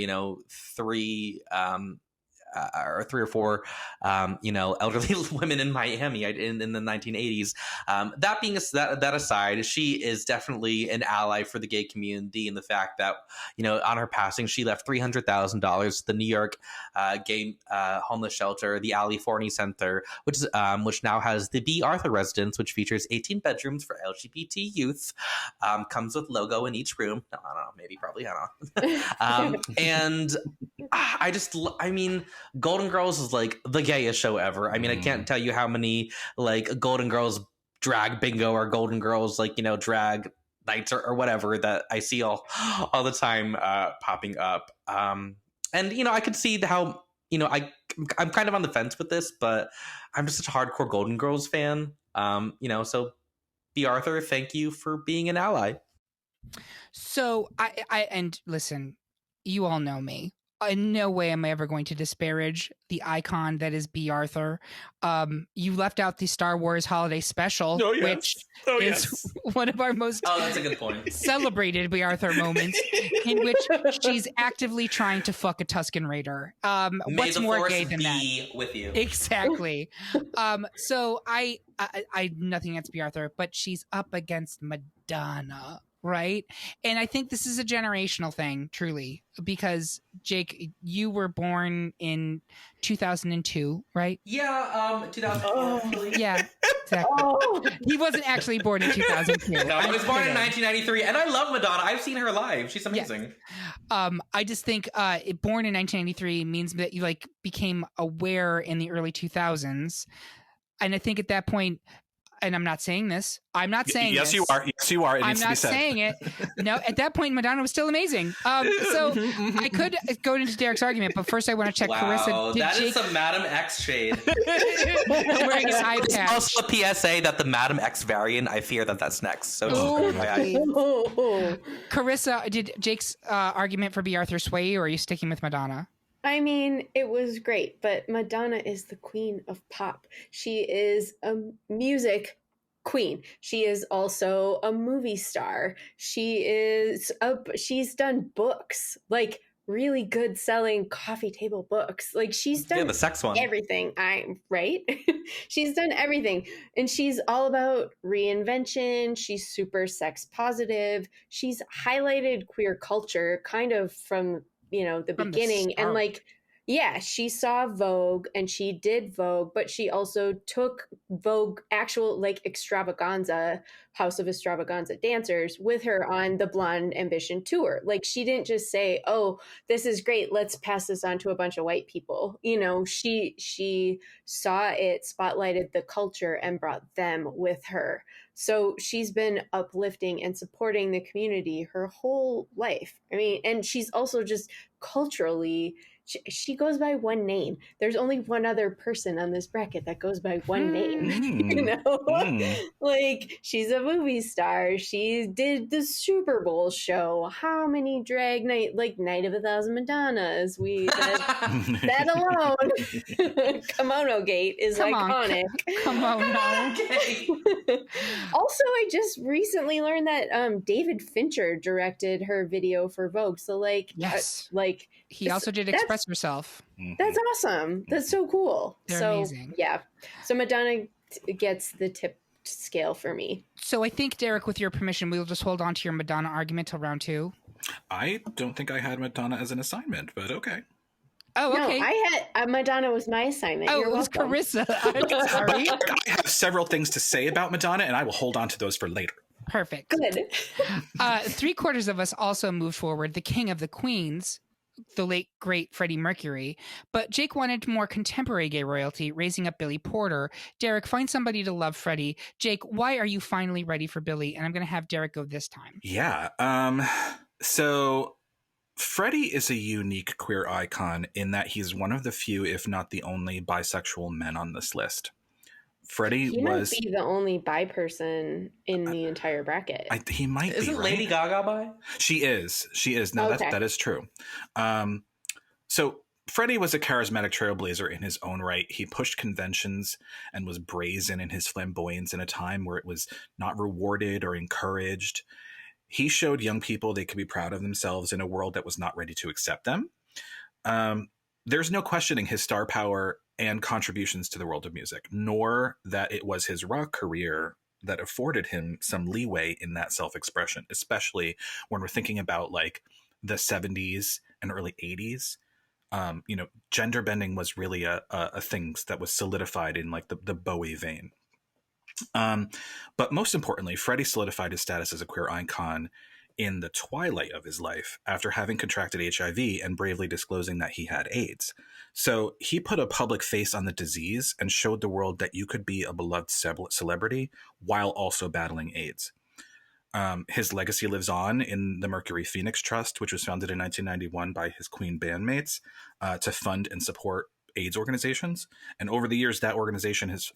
Speaker 3: three or four, elderly women in Miami in the 1980s. That being that aside, she is definitely an ally for the gay community, in the fact that, on her passing, she left $300,000 to the New York gay homeless shelter, the Ali Forney Center, which now has the B. Arthur residence, which features 18 bedrooms for LGBT youth. Comes with logo in each room. I don't know, maybe, probably, I don't know. And I mean, Golden Girls is like the gayest show ever. I mean, I can't tell you how many like Golden Girls drag bingo or Golden Girls drag nights or whatever that I see all the time popping up. And I could see how I'm kind of on the fence with this, but I'm just such a hardcore Golden Girls fan. So B. Arthur, thank you for being an ally.
Speaker 1: So I and listen, you all know me. In no way am I ever going to disparage the icon that is B. Arthur. You left out the Star Wars Holiday Special, which is one of our most
Speaker 3: that's a good point.
Speaker 1: celebrated B. Arthur moments, in which she's actively trying to fuck a Tusken Raider. What's more gay than that?
Speaker 3: With you.
Speaker 1: Exactly. So I nothing against B. Arthur, but she's up against Madonna. Right. And I think this is a generational thing, truly, because Jake, you were born in 2002, right?
Speaker 3: Yeah. 2002.
Speaker 1: Yeah, exactly. He wasn't actually born in 2002.
Speaker 3: No, I was born in 1993, and I love Madonna. I've seen her live. She's amazing.
Speaker 1: Yeah. I just think born in 1993 means that you became aware in the early 2000s. And I think at that point, and I'm not saying this. I'm not saying
Speaker 2: yes,
Speaker 1: this.
Speaker 2: You are. Yes, you are. It
Speaker 1: I'm
Speaker 2: needs to be
Speaker 1: not
Speaker 2: said.
Speaker 1: saying it. No, at that point, Madonna was still amazing. So I could go into Derek's argument, but first I want to check Karissa.
Speaker 3: That is some Madam X shade.
Speaker 1: I'm wearing an eye
Speaker 3: It's
Speaker 1: patch.
Speaker 3: also a PSA that the Madam X variant, I fear that's next. So
Speaker 1: Karissa, did Jake's argument for B. Arthur sway you, or are you sticking with Madonna?
Speaker 4: I mean, it was great, but Madonna is the queen of pop. She is a music queen. She is also a movie star. She's done books, like really good selling coffee table books. Like she's done
Speaker 3: the sex one.
Speaker 4: Everything. Right? She's done everything. And she's all about reinvention. She's super sex positive. She's highlighted queer culture kind of from the beginning. And she saw Vogue and she did Vogue, but she also took Vogue actual extravaganza, House of Extravaganza dancers with her on the Blonde Ambition tour. Like she didn't just say, oh, this is great, let's pass this on to a bunch of white people. She saw it, spotlighted the culture and brought them with her. So she's been uplifting and supporting the community her whole life. I mean, and she's also just culturally, she goes by one name. There's only one other person on this bracket that goes by one name, Like she's a movie star. She did the Super Bowl show. How many drag night of 1,000 Madonnas? That alone. Kimono Gate is iconic.
Speaker 1: Kimono
Speaker 4: Gate. Also, I just recently learned that David Fincher directed her video for Vogue. So
Speaker 1: yes, he also did Express Herself.
Speaker 4: That's awesome. That's so cool.
Speaker 1: They're amazing.
Speaker 4: Yeah. So Madonna gets the tip scale for me.
Speaker 1: So I think, Derek, with your permission, we'll just hold on to your Madonna argument till round 2.
Speaker 2: I don't think I had Madonna as an assignment, but okay.
Speaker 1: Oh, okay.
Speaker 4: No, I had Madonna was my assignment.
Speaker 1: Oh,
Speaker 4: You're
Speaker 1: it was
Speaker 4: welcome.
Speaker 1: Karissa. I'm sorry.
Speaker 2: I have several things to say about Madonna, and I will hold on to those for later.
Speaker 1: Perfect.
Speaker 4: Good.
Speaker 1: 3/4 of us also moved forward the King of the Queens, the late, great Freddie Mercury. But Jake wanted more contemporary gay royalty, raising up Billy Porter. Derek, find somebody to love Freddie. Jake, why are you finally ready for Billy? And I'm going to have Derek go this time.
Speaker 2: Yeah. So Freddie is a unique queer icon in that he's one of the few, if not the only, bisexual men on this list. Freddie
Speaker 4: He might be the only bi person in the entire bracket.
Speaker 2: He might be.
Speaker 3: Isn't Lady Gaga bi?
Speaker 2: She is. No,
Speaker 4: okay.
Speaker 2: that is true. So Freddie was a charismatic trailblazer in his own right. He pushed conventions and was brazen in his flamboyance in a time where it was not rewarded or encouraged. He showed young people they could be proud of themselves in a world that was not ready to accept them. There's no questioning his star power and contributions to the world of music, nor that it was his rock career that afforded him some leeway in that self-expression, especially when we're thinking about the 70s and early 80s. Gender bending was really a thing that was solidified in the Bowie vein. But most importantly, Freddie solidified his status as a queer icon in the twilight of his life after having contracted HIV and bravely disclosing that he had AIDS. So he put a public face on the disease and showed the world that you could be a beloved celebrity while also battling AIDS. His legacy lives on in the Mercury Phoenix Trust, which was founded in 1991 by his Queen bandmates to fund and support AIDS organizations. And over the years, that organization has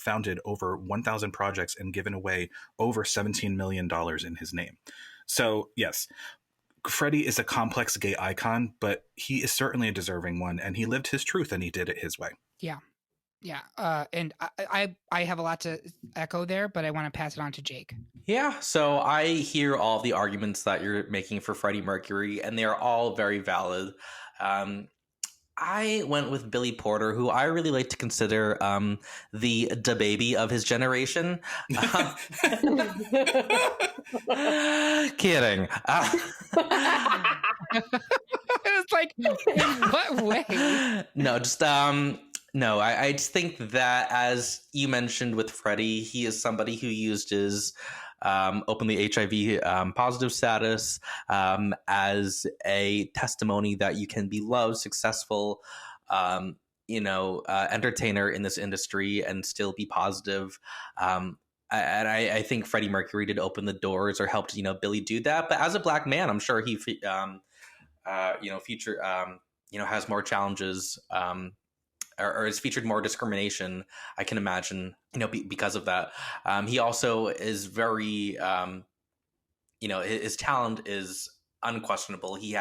Speaker 2: founded over 1,000 projects and given away over $17 million in his name. So, yes, Freddie is a complex gay icon, but he is certainly a deserving one, and he lived his truth, and he did it his way.
Speaker 1: Yeah. And I have a lot to echo there, but I want to pass it on to Jake.
Speaker 3: Yeah, so I hear all the arguments that you're making for Freddie Mercury, and they're all very valid. I went with Billy Porter, who I really like to consider the baby of his generation. Kidding.
Speaker 1: It's like, in what way?
Speaker 3: No, just no. I just think that, as you mentioned with Freddie, he is somebody who used his openly HIV positive status as a testimony that you can be loved, successful, entertainer in this industry and still be positive. And I think Freddie Mercury did open the doors or helped, Billy do that. But as a Black man, I'm sure he, has more challenges or is featured more discrimination, I can imagine, because of that. He also is very, his talent is unquestionable. He's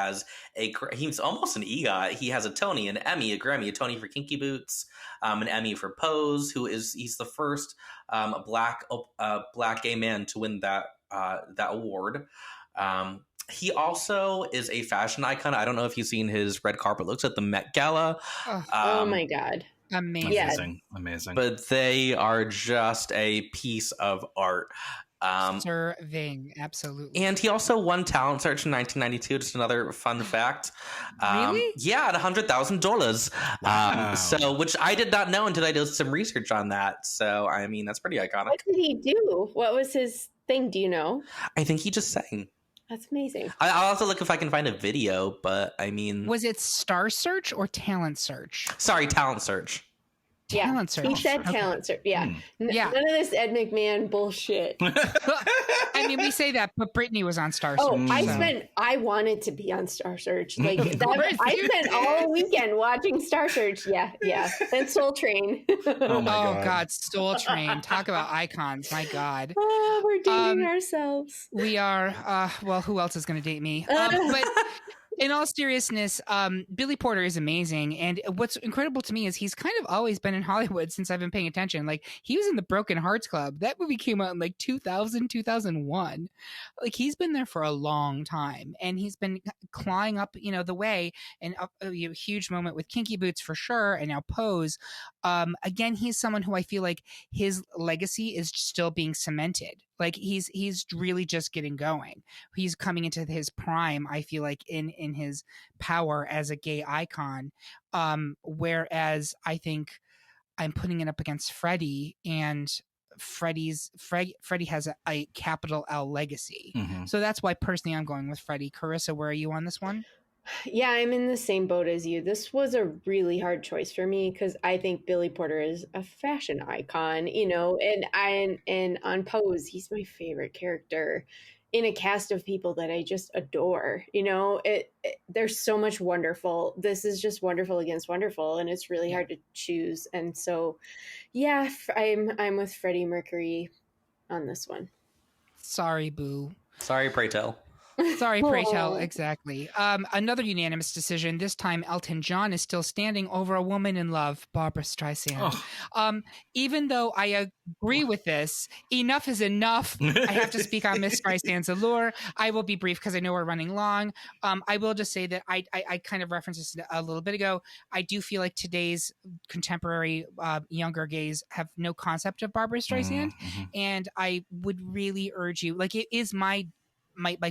Speaker 3: almost an EGOT. He has a Tony, an Emmy, a Grammy, a Tony for Kinky Boots, an Emmy for Pose, he's the first black gay man to win that award. He also is a fashion icon. I don't know if you've seen his red carpet looks at the Met Gala.
Speaker 4: Oh my God.
Speaker 1: Amazing.
Speaker 2: Amazing.
Speaker 3: But they are just a piece of art.
Speaker 1: Serving, absolutely.
Speaker 3: And he also won Talent Search in 1992. Just another fun fact.
Speaker 1: Really?
Speaker 3: Yeah, at $100,000.
Speaker 2: Wow.
Speaker 3: So, which I did not know until I did some research on that. So, I mean, that's pretty iconic.
Speaker 4: What did he do? What was his thing? Do you know?
Speaker 3: I think he just sang.
Speaker 4: That's amazing.
Speaker 3: I'll have to look if I can find a video, but I mean...
Speaker 1: Was it Star Search or Talent Search?
Speaker 3: Sorry, Talent Search.
Speaker 1: Talent Search.
Speaker 4: He said
Speaker 1: Okay.
Speaker 4: Talent Search. Yeah.
Speaker 1: Yeah.
Speaker 4: None of this Ed McMahon bullshit.
Speaker 1: I mean, we say that, but Britney was on Star Search.
Speaker 4: Oh, I wanted to be on Star Search. Like I
Speaker 1: you
Speaker 4: spent all weekend watching Star Search. Yeah. And Soul Train.
Speaker 2: Oh my God.
Speaker 1: God, Soul Train. Talk about icons. My God.
Speaker 4: Oh, we're dating ourselves.
Speaker 1: We are. Well, who else is going to date me? But in all seriousness, Billy Porter is amazing. And what's incredible to me is he's kind of always been in Hollywood since I've been paying attention. Like, he was in the Broken Hearts Club. That movie came out in like 2000, 2001. Like, he's been there for a long time. And he's been clawing up, the way. And a huge moment with Kinky Boots for sure. And now Pose. Again, he's someone who I feel like his legacy is still being cemented. Like, he's really just getting going. He's coming into his prime, I feel like, in his power as a gay icon. Whereas I think I'm putting it up against Freddie, and Freddie has a capital L legacy.
Speaker 2: Mm-hmm.
Speaker 1: So that's why personally I'm going with Freddie. Carissa, where are you on this one?
Speaker 4: Yeah, I'm in the same boat as you. This was a really hard choice for me because I think Billy Porter is a fashion icon, and on Pose, he's my favorite character in a cast of people that I just adore. There's so much wonderful. This is just wonderful against wonderful, and it's really hard to choose. And so, yeah, I'm with Freddie Mercury on this one.
Speaker 1: Sorry, boo.
Speaker 3: Sorry, pray tell.
Speaker 1: Sorry, pray tell. Exactly. Another unanimous decision. This time, Elton John is still standing over a woman in love, Barbra Streisand. Even though I agree with this, enough is enough. I have to speak on Miss Streisand's allure. I will be brief because I know we're running long. I will just say that I kind of referenced this a little bit ago. I do feel like today's contemporary younger gays have no concept of Barbra Streisand.
Speaker 2: Mm-hmm.
Speaker 1: And I would really urge you, like, it is my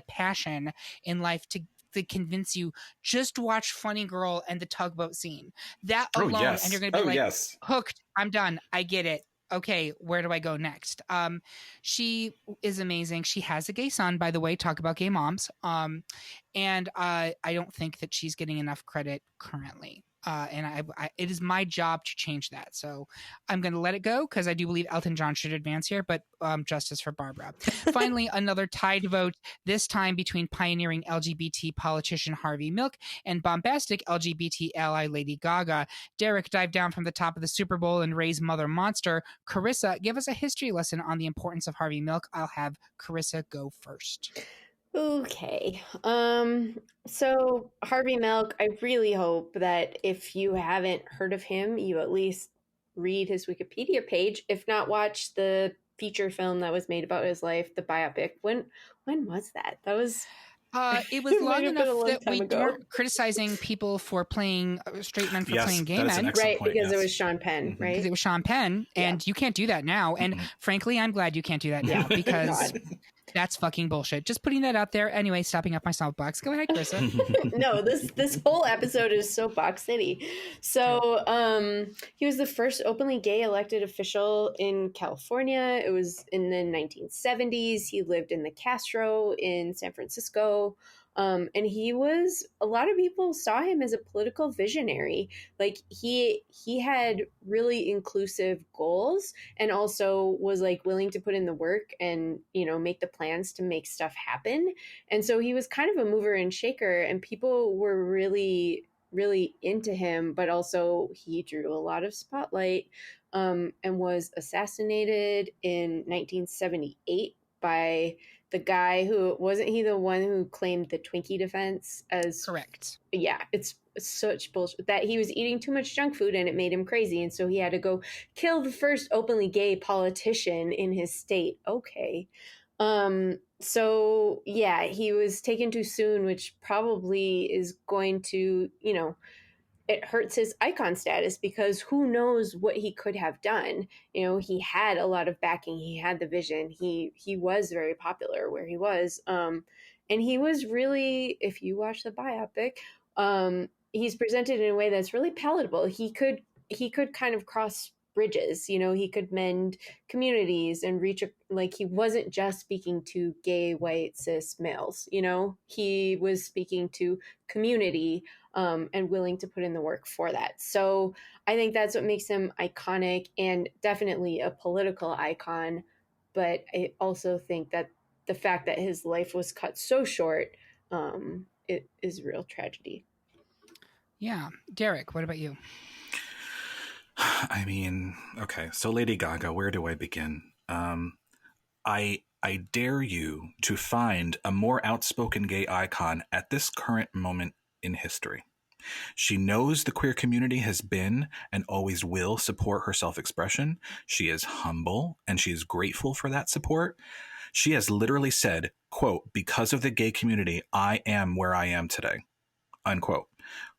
Speaker 1: passion in life to convince you, just watch Funny Girl and the tugboat scene. That alone, and you're going to be hooked. I'm done. I get it. Okay, where do I go next? She is amazing. She has a gay son, by the way. Talk about gay moms. And I don't think that she's getting enough credit currently. And it is my job to change that. So I'm going to let it go because I do believe Elton John should advance here, but justice for Barbara. Finally, another tied vote, this time between pioneering LGBT politician Harvey Milk and bombastic LGBT ally Lady Gaga. Derek, dive down from the top of the Super Bowl and raise Mother Monster. Karissa, give us a history lesson on the importance of Harvey Milk. I'll have Karissa go first.
Speaker 4: Okay. So Harvey Milk, I really hope that if you haven't heard of him, you at least read his Wikipedia page, if not watch the feature film that was made about his life, the biopic. When was that? That was
Speaker 1: it was long enough that we
Speaker 4: ago.
Speaker 1: weren't criticizing people for playing straight men for playing gay men.
Speaker 4: Right, point, because it was Sean Penn, right?
Speaker 1: Because it was Sean Penn, and you can't do that now. And frankly, I'm glad you can't do that now because that's fucking bullshit. Just putting that out there. Anyway, stopping up my soapbox. Go ahead, Karissa.
Speaker 4: No, this whole episode is Soapbox City. So he was the first openly gay elected official in California. It was in the 1970s. He lived in the Castro in San Francisco. And he was, a lot of people saw him as a political visionary. Like he had really inclusive goals and also was like willing to put in the work and, you know, make the plans to make stuff happen. And so he was kind of a mover and shaker, and people were really, really into him, but also he drew a lot of spotlight, and was assassinated in 1978 by the guy who, wasn't he the one who claimed the Twinkie defense as
Speaker 1: correct?
Speaker 4: Yeah, it's such bullshit that he was eating too much junk food and it made him crazy, and so he had to go kill the first openly gay politician in his state. Okay. So yeah, he was taken too soon, which probably is going to, you know, it hurts his icon status, because who knows what he could have done. You know, he had a lot of backing. He had the vision. He was very popular where he was. And he was really, if you watch the biopic, he's presented in a way that's really palatable. He could kind of cross bridges, you know, he could mend communities and reach he wasn't just speaking to gay, white, cis males, you know, he was speaking to community, and willing to put in the work for that. So I think that's what makes him iconic and definitely a political icon. But I also think that the fact that his life was cut so short, it is real tragedy.
Speaker 1: Yeah. Derek, what about you?
Speaker 2: I mean, okay, so Lady Gaga, where do I begin? I dare you to find a more outspoken gay icon at this current moment in history. She knows the queer community has been and always will support her self-expression. She is humble and she is grateful for that support. She has literally said, quote, "Because of the gay community, I am where I am today," unquote.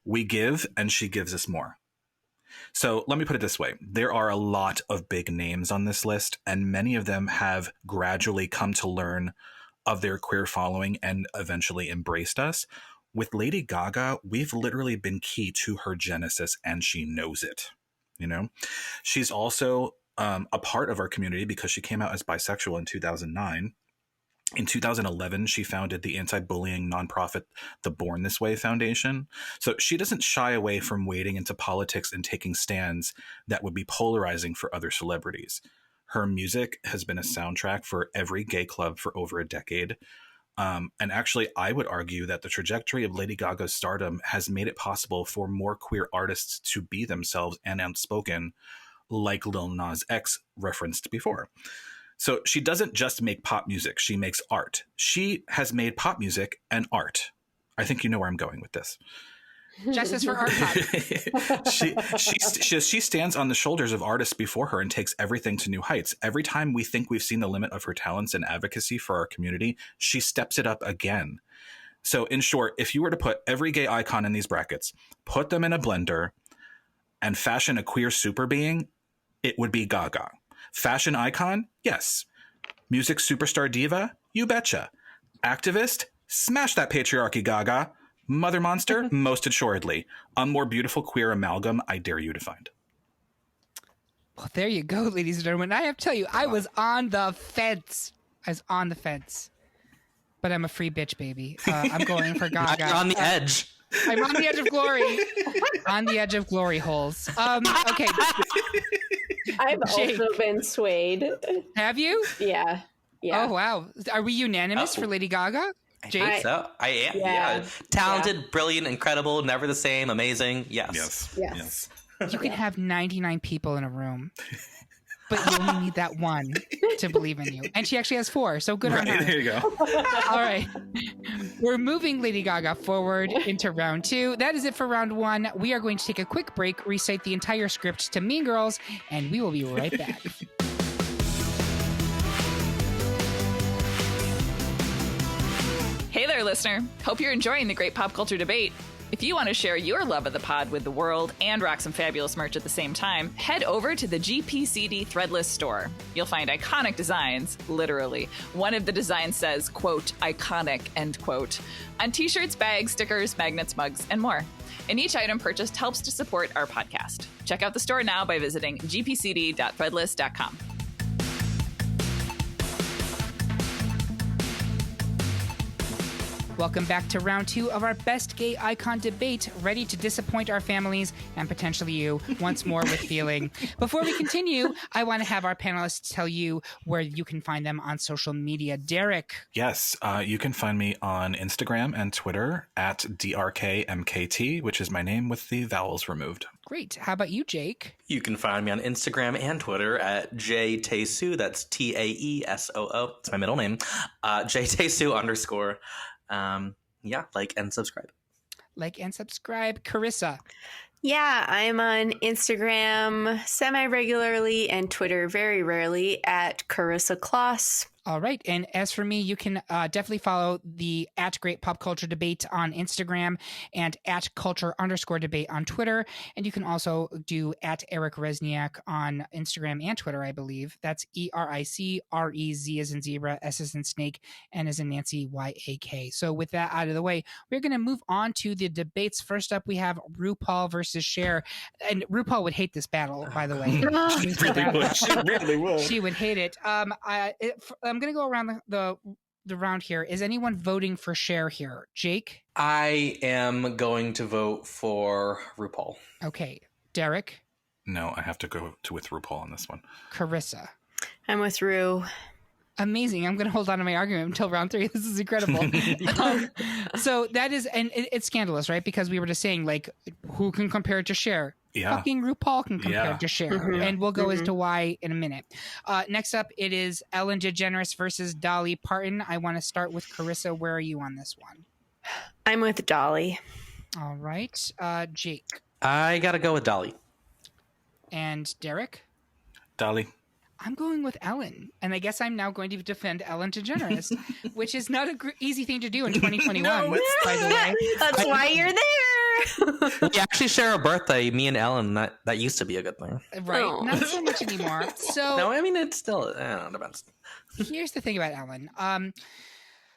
Speaker 2: We give and she gives us more. So let me put it this way. There are a lot of big names on this list, and many of them have gradually come to learn of their queer following and eventually embraced us. With Lady Gaga, we've literally been key to her genesis, and she knows it. You know, she's also a part of our community because she came out as bisexual in 2009. In 2011, she founded the anti-bullying nonprofit, the Born This Way Foundation. So she doesn't shy away from wading into politics and taking stands that would be polarizing for other celebrities. Her music has been a soundtrack for every gay club for over a decade. And actually, I would argue that the trajectory of Lady Gaga's stardom has made it possible for more queer artists to be themselves and outspoken, like Lil Nas X referenced before. So she doesn't just make pop music, she makes art. She has made pop music and art. I think you know where I'm going with this.
Speaker 1: Justice for art pop.
Speaker 2: She stands on the shoulders of artists before her and takes everything to new heights. Every time we think we've seen the limit of her talents and advocacy for our community, she steps it up again. So in short, if you were to put every gay icon in these brackets, put them in a blender, and fashion a queer super being, it would be Gaga. Fashion icon? Yes. Music superstar diva? You betcha. Activist? Smash that patriarchy, Gaga. Mother monster? Most assuredly. A more beautiful queer amalgam I dare you to find.
Speaker 1: Well, there you go, ladies and gentlemen. I have to tell you, I was on the fence. But I'm a free bitch, baby. I'm going for Gaga.
Speaker 3: You're on the edge.
Speaker 1: I'm on the edge of glory. On the edge of glory holes. Okay.
Speaker 4: I've
Speaker 1: Jake.
Speaker 4: also been swayed.
Speaker 1: Have you?
Speaker 4: Yeah. Yeah.
Speaker 1: Oh, wow. Are we unanimous for Lady Gaga?
Speaker 3: I
Speaker 1: Jake?
Speaker 3: think so. I am.
Speaker 4: Yeah.
Speaker 3: Yeah. Talented, brilliant, incredible, never the same, amazing. Yes.
Speaker 4: Yes.
Speaker 1: You can have 99 people in a room, but you only need that one to believe in you. And she actually has 4, so good on her.
Speaker 2: There you go.
Speaker 1: All right. We're moving Lady Gaga forward into round 2. That is it for round 1. We are going to take a quick break, recite the entire script to Mean Girls, and we will be right back.
Speaker 5: Hey there, listener. Hope you're enjoying the great pop culture debate. If you want to share your love of the pod with the world and rock some fabulous merch at the same time, head over to the GPCD Threadless store. You'll find iconic designs, literally. One of the designs says, quote, iconic, end quote, on t-shirts, bags, stickers, magnets, mugs, and more. And each item purchased helps to support our podcast. Check out the store now by visiting gpcd.threadless.com.
Speaker 1: Welcome back to round 2 of our best gay icon debate, ready to disappoint our families and potentially you once more with feeling. Before we continue, I want to have our panelists tell you where you can find them on social media. Derek.
Speaker 2: Yes, you can find me on Instagram and Twitter at DRKMKT, which is my name with the vowels removed.
Speaker 1: Great. How about you, Jake?
Speaker 3: You can find me on Instagram and Twitter at JTaesoo. That's TAESOO. It's my middle name. JTaesoo _. Yeah, like and subscribe.
Speaker 1: Like and subscribe. Karissa.
Speaker 4: Yeah, I'm on Instagram semi-regularly and Twitter very rarely at Karissa Kloss.
Speaker 1: All right. And as for me, you can definitely follow the @Great Pop Culture Debate on Instagram and @Culture_Debate on Twitter. And you can also do @Eric Rezsnyak on Instagram and Twitter, I believe. That's ERICREZ as in zebra, S as in snake, N as in Nancy, YAK. So with that out of the way, we're going to move on to the debates. First up, we have RuPaul versus Cher. And RuPaul would hate this battle, by the way.
Speaker 2: She really would.
Speaker 1: She would hate it. I'm going to go around the round here. Is anyone voting for Cher here? Jake?
Speaker 3: I am going to vote for RuPaul.
Speaker 1: Okay. Derek?
Speaker 2: No, I have to go with RuPaul on this one.
Speaker 1: Carissa?
Speaker 4: I'm with Ru.
Speaker 1: Amazing. I'm going to hold on to my argument until round 3. This is incredible. So that is, and it's scandalous, right? Because we were just saying, like, who can compare it to Cher?
Speaker 2: Yeah.
Speaker 1: Fucking RuPaul can compare it to Cher.
Speaker 4: Mm-hmm.
Speaker 1: And we'll go as to why in a minute. Next up, it is Ellen DeGeneres versus Dolly Parton. I want to start with Carissa. Where are you on this one?
Speaker 4: I'm with Dolly.
Speaker 1: All right. Jake?
Speaker 3: I gotta go with Dolly.
Speaker 1: And Derek?
Speaker 2: Dolly.
Speaker 1: I'm going with Ellen, and I guess I'm now going to defend Ellen DeGeneres, which is not an easy thing to do in 2021, by the way.
Speaker 4: That's why you're there.
Speaker 3: We actually share a birthday, me and Ellen. That used to be a good thing.
Speaker 1: Right,
Speaker 4: Oh.
Speaker 1: not so much anymore. So
Speaker 3: No, I mean, it's still, I don't know, depends.
Speaker 1: here's the thing about Ellen.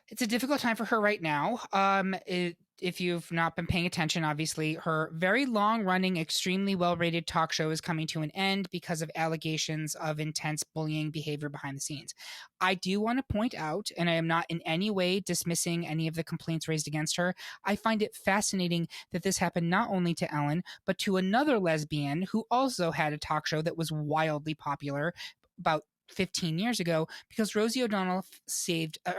Speaker 1: It's a difficult time for her right now. If you've not been paying attention, obviously, her very long-running, extremely well-rated talk show is coming to an end because of allegations of intense bullying behavior behind the scenes. I do want to point out, and I am not in any way dismissing any of the complaints raised against her, I find it fascinating that this happened not only to Ellen, but to another lesbian who also had a talk show that was wildly popular about 15 years ago, because Rosie O'Donnell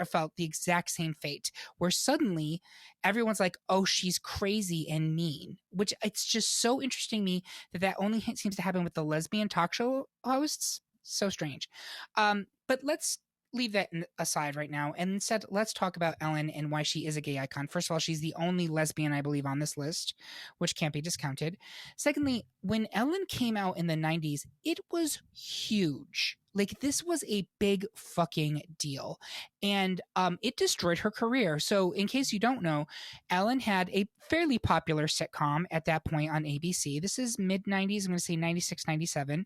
Speaker 1: felt the exact same fate, where suddenly everyone's like, oh, she's crazy and mean, which it's just so interesting to me that only seems to happen with the lesbian talk show hosts. So strange. But let's leave that aside right now, and instead let's talk about Ellen and why she is a gay icon. First of all, she's the only lesbian, I believe, on this list, which can't be discounted. Secondly, when Ellen came out in the 90s, it was huge. Like, this was a big fucking deal, and it destroyed her career. So in case you don't know, Ellen had a fairly popular sitcom at that point on ABC. This is mid-90s, I'm going to say 96, 97,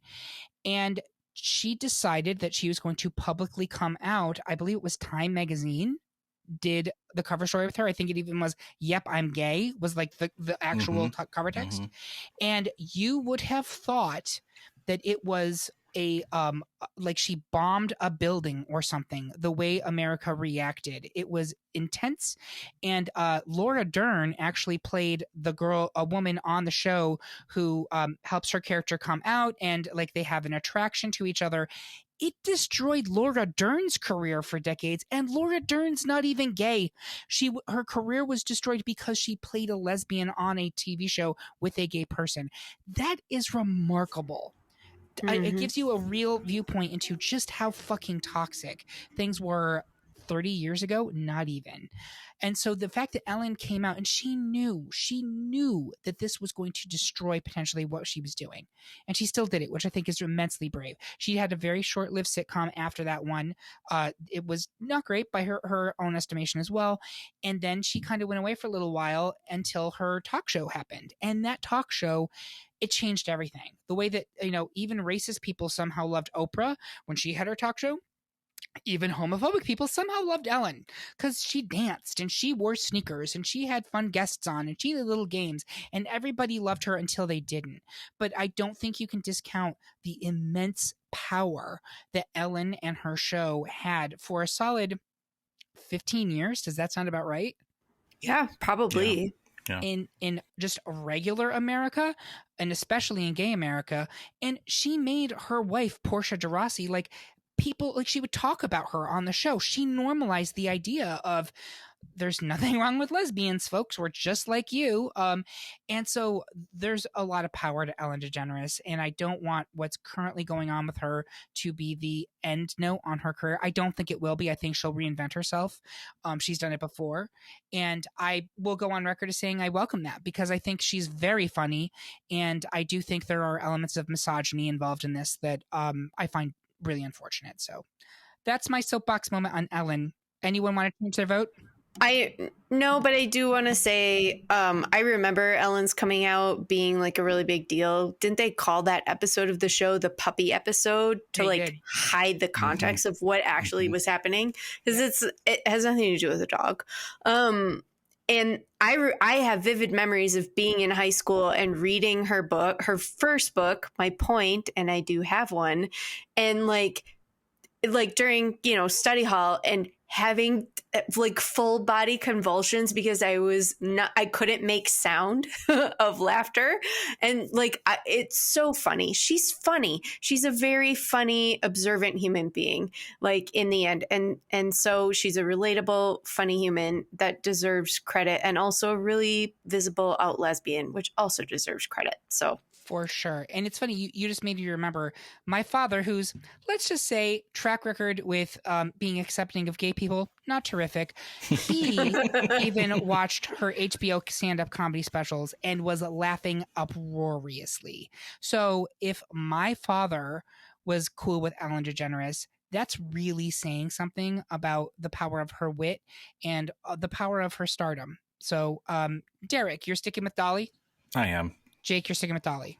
Speaker 1: and she decided that she was going to publicly come out. I believe it was Time Magazine did the cover story with her. I think it even was, "Yep, I'm gay," was like the actual cover text. And you would have thought that it was like she bombed a building or something, the way America reacted. It was intense. And Laura Dern actually played a woman on the show who helps her character come out, and like they have an attraction to each other. It destroyed Laura Dern's career for decades, and Laura Dern's not even gay. Her career was destroyed because she played a lesbian on a TV show with a gay person. That is remarkable. It gives you a real viewpoint into just how fucking toxic things were 30 years ago, not even. And so the fact that Ellen came out and she knew that this was going to destroy potentially what she was doing. And she still did it, which I think is immensely brave. She had a very short-lived sitcom after that one. It was not great by her own estimation as well. And then she kind of went away for a little while until her talk show happened. And that talk show, it changed everything. The way that, even racist people somehow loved Oprah when she had her talk show. Even homophobic people somehow loved Ellen because she danced and she wore sneakers and she had fun guests on and she did little games, and everybody loved her until they didn't. But I don't think you can discount the immense power that Ellen and her show had for a solid 15 years. Does that sound about right?
Speaker 4: Yeah, probably.
Speaker 2: Yeah.
Speaker 1: In just regular America, and especially in gay America. And she made her wife, Portia de Rossi, like people, like she would talk about her on the show. She normalized the idea of there's nothing wrong with lesbians, folks. We're just like you. And so there's a lot of power to Ellen DeGeneres, and I don't want what's currently going on with her to be the end note on her career. I don't think it will be. I think she'll reinvent herself. She's done it before, and I will go on record as saying I welcome that because I think she's very funny, and I do think there are elements of misogyny involved in this that I find really unfortunate. So that's my soapbox moment on Ellen. Anyone want to change their vote?
Speaker 4: No, but I do want to say, I remember Ellen's coming out being like a really big deal. Didn't they call that episode of the show the puppy episode to
Speaker 1: They did.
Speaker 4: hide the context of what actually was happening? Because it has nothing to do with a dog. And I have vivid memories of being in high school and reading her first book, My Point, and I do have one, and like during study hall and having like full body convulsions because I couldn't make sound of laughter. And like, it's so funny. She's funny. She's a very funny, observant human being, like in the end. And so she's a relatable, funny human that deserves credit, and also a really visible out lesbian, which also deserves credit. So
Speaker 1: For sure. And it's funny, you just made me remember my father, who's, let's just say, track record with being accepting of gay people, not terrific. He even watched her HBO stand-up comedy specials and was laughing uproariously. So if my father was cool with Ellen DeGeneres, that's really saying something about the power of her wit and the power of her stardom. So, Derek, you're sticking with Dolly?
Speaker 2: I am.
Speaker 1: Jake, you're sticking with Dolly.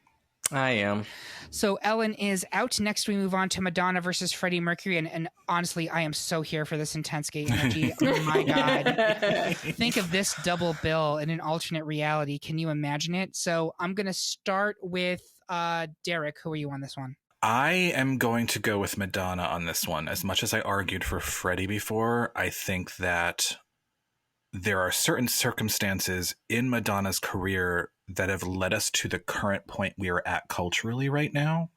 Speaker 3: I am.
Speaker 1: So Ellen is out. Next, we move on to Madonna versus Freddie Mercury. And honestly, I am so here for this intense gay energy. Oh my God. Think of this double bill in an alternate reality. Can you imagine it? So I'm going to start with Derek. Who are you on this one?
Speaker 2: I am going to go with Madonna on this one. As much as I argued for Freddie before, I think that there are certain circumstances in Madonna's career that have led us to the current point we are at culturally right now.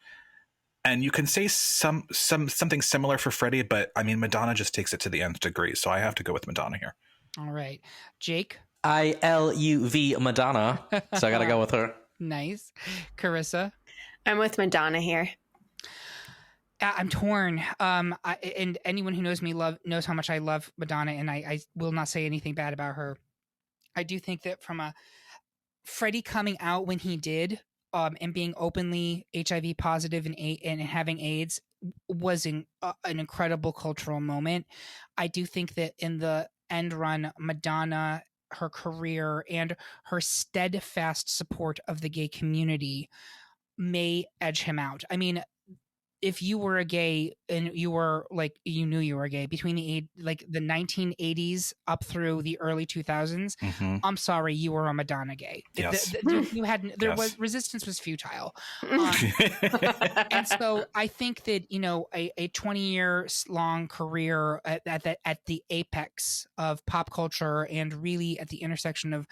Speaker 2: And you can say something similar for Freddie, but I mean, Madonna just takes it to the nth degree. So I have to go with Madonna here.
Speaker 1: All right. Jake?
Speaker 3: ILUV Madonna. So I got to go with her.
Speaker 1: Nice. Karissa?
Speaker 4: I'm with Madonna here.
Speaker 1: I'm torn. And anyone who knows me knows how much I love Madonna, and I will not say anything bad about her. I do think that from a Freddie coming out when he did, and being openly HIV positive and having AIDS was an incredible cultural moment. I do think that in the end run, Madonna, her career, and her steadfast support of the gay community may edge him out. I mean, if you were a gay and you were like, you knew you were gay between the 1980s up through the early 2000s, I'm sorry, you were a Madonna gay.
Speaker 2: Yes.
Speaker 1: You had, there
Speaker 2: Yes.
Speaker 1: was, resistance was futile. And so I think that, a 20-year long career at the apex of pop culture and really at the intersection of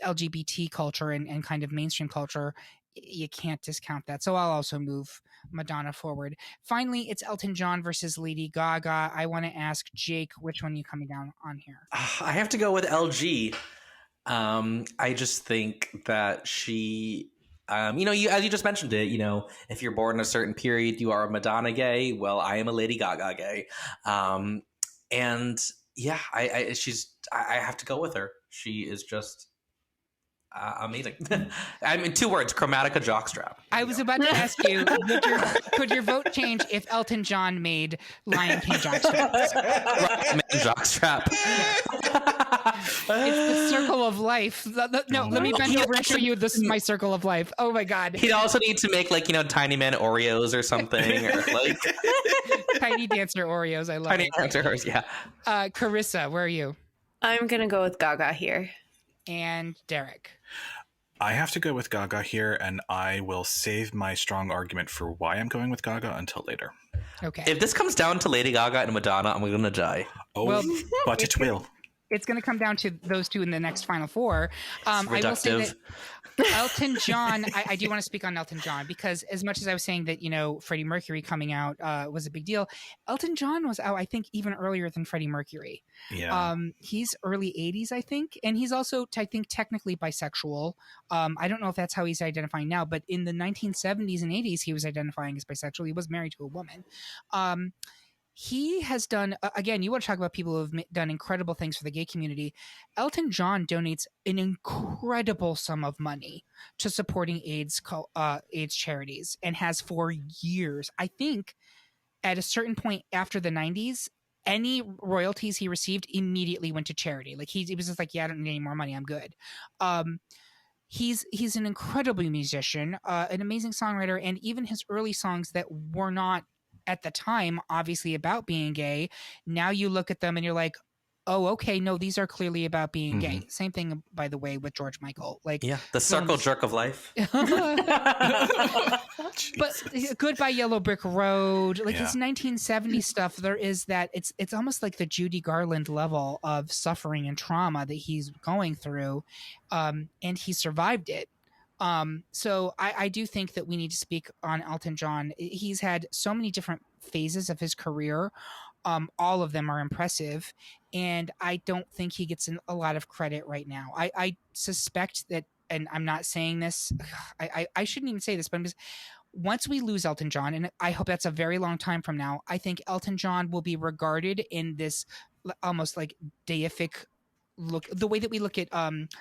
Speaker 1: LGBT culture and kind of mainstream culture, you can't discount that. So I'll also move Madonna forward. Finally, it's Elton John versus Lady Gaga. I want to ask Jake, which one are you coming down on here?
Speaker 3: I have to go with LG. I just think that she, as you just mentioned it, if you're born in a certain period, you are a Madonna gay. Well, I am a Lady Gaga gay. And yeah, I have to go with her. She is just amazing. I mean, 2 words: Chromatica jockstrap.
Speaker 1: I was about to ask you, could your vote change if Elton John made Lion King jockstraps?
Speaker 3: Jockstrap.
Speaker 1: It's the circle of life. No, let me bend over and show you my circle of life. Oh my God.
Speaker 3: He'd also need to make Tiny Man Oreos or something, or
Speaker 1: Tiny Dancer Oreos. I love
Speaker 3: Tiny
Speaker 1: it.
Speaker 3: Dancers, yeah.
Speaker 1: Carissa, where are you?
Speaker 4: I'm gonna go with Gaga here.
Speaker 1: And Derek.
Speaker 2: I have to go with Gaga here, and I will save my strong argument for why I'm going with Gaga until later.
Speaker 1: Okay.
Speaker 3: If this comes down to Lady Gaga and Madonna, I'm gonna die.
Speaker 2: Oh,
Speaker 1: Well,
Speaker 2: but it will.
Speaker 1: It's going to come down to those two in the next Final Four. I will say that Elton John, I do want to speak on Elton John, because as much as I was saying that, Freddie Mercury coming out was a big deal, Elton John was out, I think, even earlier than Freddie Mercury.
Speaker 2: Yeah.
Speaker 1: He's early 80s, I think. And he's also, I think, technically bisexual. I don't know if that's how he's identifying now, but in the 1970s and 80s, he was identifying as bisexual. He was married to a woman. He has done, again, you want to talk about people who have done incredible things for the gay community. Elton John donates an incredible sum of money to supporting AIDS charities, and has for years. I think at a certain point after the 90s, any royalties he received immediately went to charity. Like he was just like, yeah, I don't need any more money. I'm good. He's an incredible musician, an amazing songwriter, and even his early songs that were not at the time obviously about being gay, now you look at them and you're like, oh, okay, no, these are clearly about being gay. Same thing, by the way, with George Michael. Like,
Speaker 3: yeah, the circle jerk of life.
Speaker 1: But Goodbye Yellow Brick Road, like his 1970s stuff, there is that it's almost like the Judy Garland level of suffering and trauma that he's going through, and he survived it. So I do think that we need to speak on Elton John. He's had so many different phases of his career. All of them are impressive, and I don't think he gets a lot of credit right now. I suspect that, and I'm not saying this, I shouldn't even say this, but I'm just, once we lose Elton John, and I hope that's a very long time from now, I think Elton John will be regarded in this almost like deific look, the way that we look at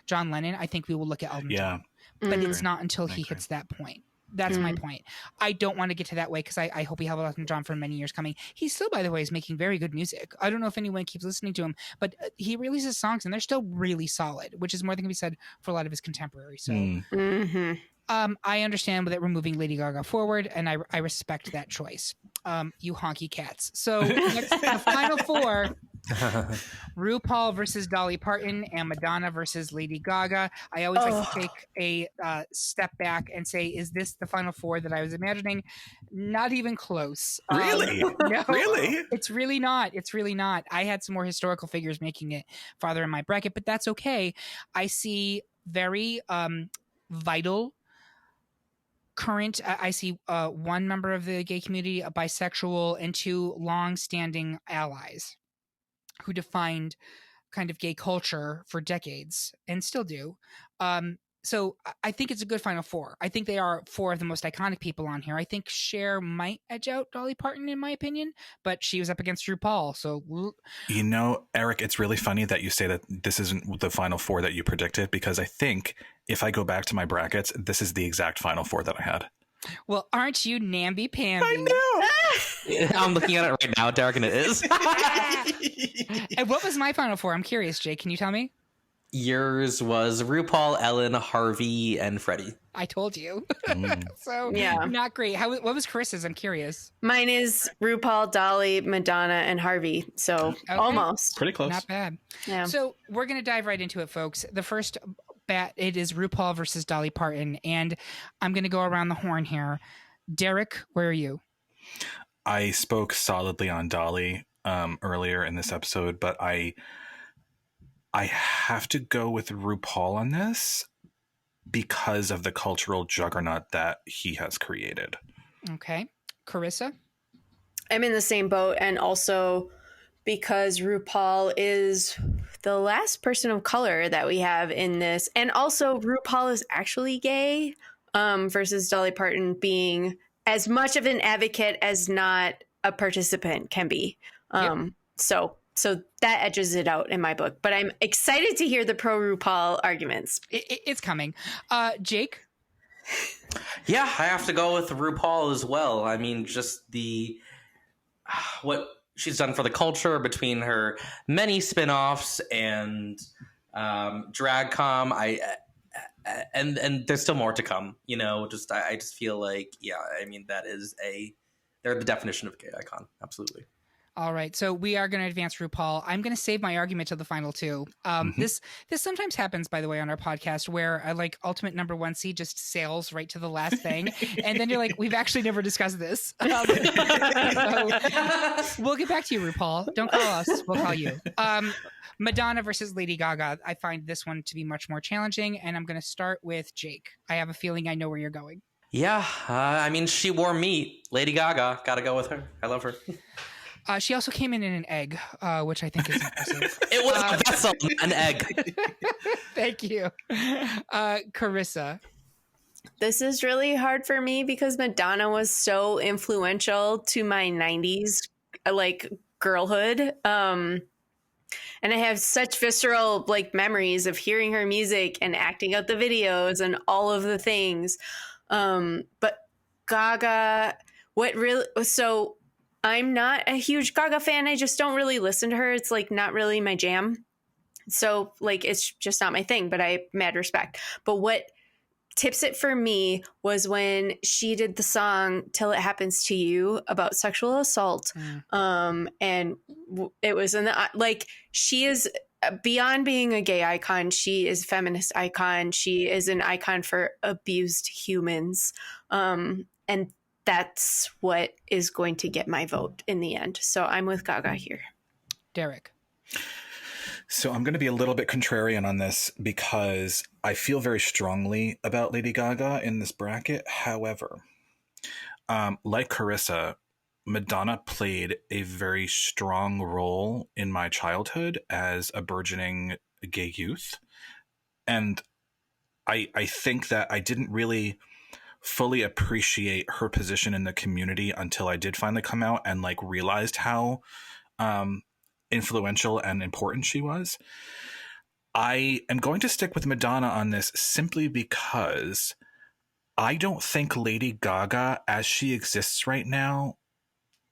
Speaker 1: John Lennon. I think we will look at Elton John. But it's not until he hits that point. That's my point. I don't want to get to that way, because I hope we have Elton John for many years coming. He still, by the way, is making very good music. I don't know if anyone keeps listening to him, but he releases songs and they're still really solid, which is more than can be said for a lot of his contemporaries. So I understand that we're moving Lady Gaga forward, and I respect that choice. You honky cats. So next, the final four: RuPaul versus Dolly Parton and Madonna versus Lady Gaga. I always like to take a step back and say, is this the final four that I was imagining? Not even close.
Speaker 2: Really?
Speaker 1: No,
Speaker 2: Really?
Speaker 1: It's really not. It's really not. I had some more historical figures making it farther in my bracket, but that's okay. I see very vital current. I see one member of the gay community, a bisexual, and 2 long-standing allies who defined kind of gay culture for decades and still do. So I think it's a good final four. I think they are 4 of the most iconic people on here. I think Cher might edge out Dolly Parton, in my opinion, but she was up against RuPaul. So,
Speaker 2: Eric, it's really funny that you say that this isn't the final 4 that you predicted, because I think if I go back to my brackets, this is the exact final 4 that I had.
Speaker 1: well, aren't you namby-pamby?
Speaker 2: I know.
Speaker 3: I'm looking at it right now, Derek, and it is.
Speaker 1: And what was my final 4? I'm curious, Jake. Can you tell me?
Speaker 3: Yours was RuPaul, Ellen, Harvey, and Freddie.
Speaker 1: I told you.
Speaker 2: Mm.
Speaker 1: So
Speaker 4: Yeah.
Speaker 1: not great. What was Carissa's? I'm curious.
Speaker 4: Mine is RuPaul, Dolly, Madonna, and Harvey. So almost.
Speaker 2: Pretty close.
Speaker 1: Not bad.
Speaker 4: Yeah.
Speaker 1: So we're going to dive right into it, folks. The first it is RuPaul versus Dolly Parton. And I'm going to go around the horn here. Derek, where are you?
Speaker 2: I spoke solidly on Dolly earlier in this episode, but I have to go with RuPaul on this because of the cultural juggernaut that he has created.
Speaker 1: Okay. Karissa?
Speaker 4: I'm in the same boat, and also because RuPaul is the last person of color that we have in this, and also RuPaul is actually gay, versus Dolly Parton being as much of an advocate as not a participant can be. So that edges it out in my book, but I'm excited to hear the pro RuPaul arguments.
Speaker 1: It's coming. Jake?
Speaker 3: Yeah, I have to go with RuPaul as well. I mean, just what she's done for the culture between her many spin-offs and DragCom. And there's still more to come. You know, I just feel like, yeah, I mean, they're the definition of a gay icon. Absolutely.
Speaker 1: All right, so we are going to advance RuPaul. I'm going to save my argument to the final two. This sometimes happens, by the way, on our podcast, where ultimate number one seed just sails right to the last thing, and then you're like, we've actually never discussed this. So we'll get back to you, RuPaul. Don't call us; we'll call you. Madonna versus Lady Gaga. I find this one to be much more challenging, and I'm going to start with Jake. I have a feeling I know where you're going.
Speaker 3: Yeah, I mean, she wore meat. Lady Gaga, got to go with her. I love her.
Speaker 1: She also came in an egg, which I think is impressive.
Speaker 3: It was a vessel, an egg.
Speaker 1: Thank you. Karissa.
Speaker 4: This is really hard for me because Madonna was so influential to my 90s girlhood. And I have such visceral memories of hearing her music and acting out the videos and all of the things. But Gaga, I'm not a huge Gaga fan. I just don't really listen to her. It's not really my jam. So it's just not my thing, but I have mad respect. But what tips it for me was when she did the song Till It Happens to You about sexual assault. And it was she is beyond being a gay icon. She is a feminist icon. She is an icon for abused humans. And that's what is going to get my vote in the end. So I'm with Gaga here.
Speaker 1: Derek.
Speaker 2: So I'm going to be a little bit contrarian on this because I feel very strongly about Lady Gaga in this bracket. However, like Karissa, Madonna played a very strong role in my childhood as a burgeoning gay youth. And I think that I didn't really fully appreciate her position in the community until I did finally come out and realized how influential and important she was. I am going to stick with Madonna on this simply because I don't think Lady Gaga, as she exists right now,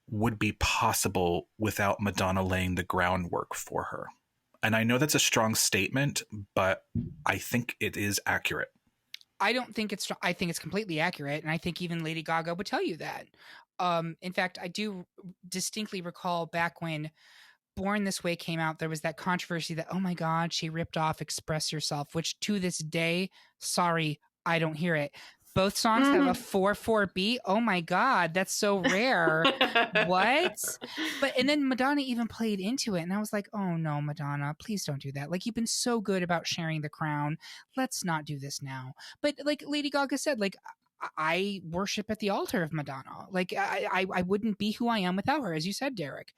Speaker 2: would be possible without Madonna laying the groundwork for her. And I know that's a strong statement, but I think it is accurate.
Speaker 1: I think it's completely accurate, and I think even Lady Gaga would tell you that. In fact, I do distinctly recall back when Born This Way came out, there was that controversy that, oh my God, she ripped off Express Yourself, which to this day, sorry, I don't hear it. Both songs have a 4/4 beat. Oh my God, that's so rare. What? And then Madonna even played into it, and I was like, oh no, Madonna, please don't do that. You've been so good about sharing the crown. Let's not do this now. But Lady Gaga said, I worship at the altar of Madonna. I wouldn't be who I am without her, as you said, Derek.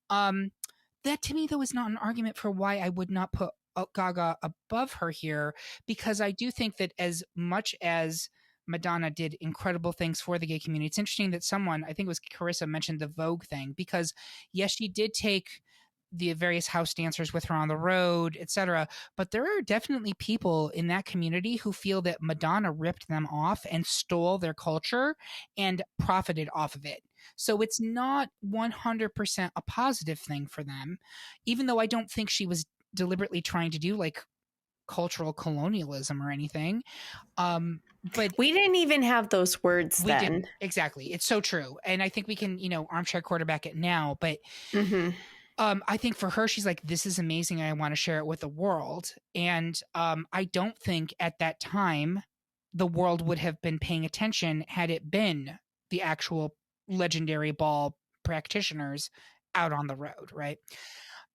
Speaker 1: That to me, though, is not an argument for why I would not put Gaga above her here, because I do think that as much as Madonna did incredible things for the gay community, it's interesting that someone, I think it was Karissa, mentioned the Vogue thing, because yes, she did take the various house dancers with her on the road, etc. But there are definitely people in that community who feel that Madonna ripped them off and stole their culture and profited off of it. So it's not 100% a positive thing for them, even though I don't think she was deliberately trying to do cultural colonialism or anything. But
Speaker 4: we didn't even have those words then.
Speaker 1: Didn't. Exactly. It's so true. And I think we can, armchair quarterback it now. But I think for her, she's like, this is amazing. I want to share it with the world. And I don't think at that time the world would have been paying attention had it been the actual legendary ball practitioners out on the road, right?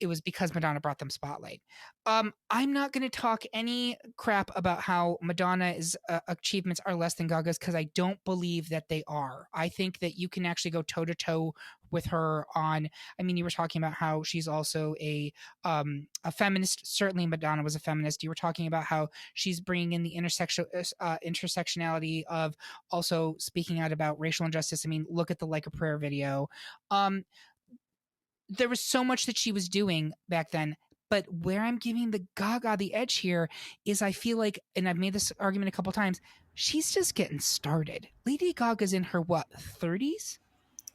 Speaker 1: It was because Madonna brought them spotlight. I'm not going to talk any crap about how Madonna's achievements are less than Gaga's, because I don't believe that they are. I think that you can actually go toe to toe with her on. I mean, you were talking about how she's also a feminist. Certainly, Madonna was a feminist. You were talking about how she's bringing in the intersectionality of also speaking out about racial injustice. I mean, look at the Like a Prayer video. There was so much that she was doing back then, but where I'm giving the Gaga the edge here is I feel like, and I've made this argument a couple times, she's just getting started. Lady Gaga's in her, 30s?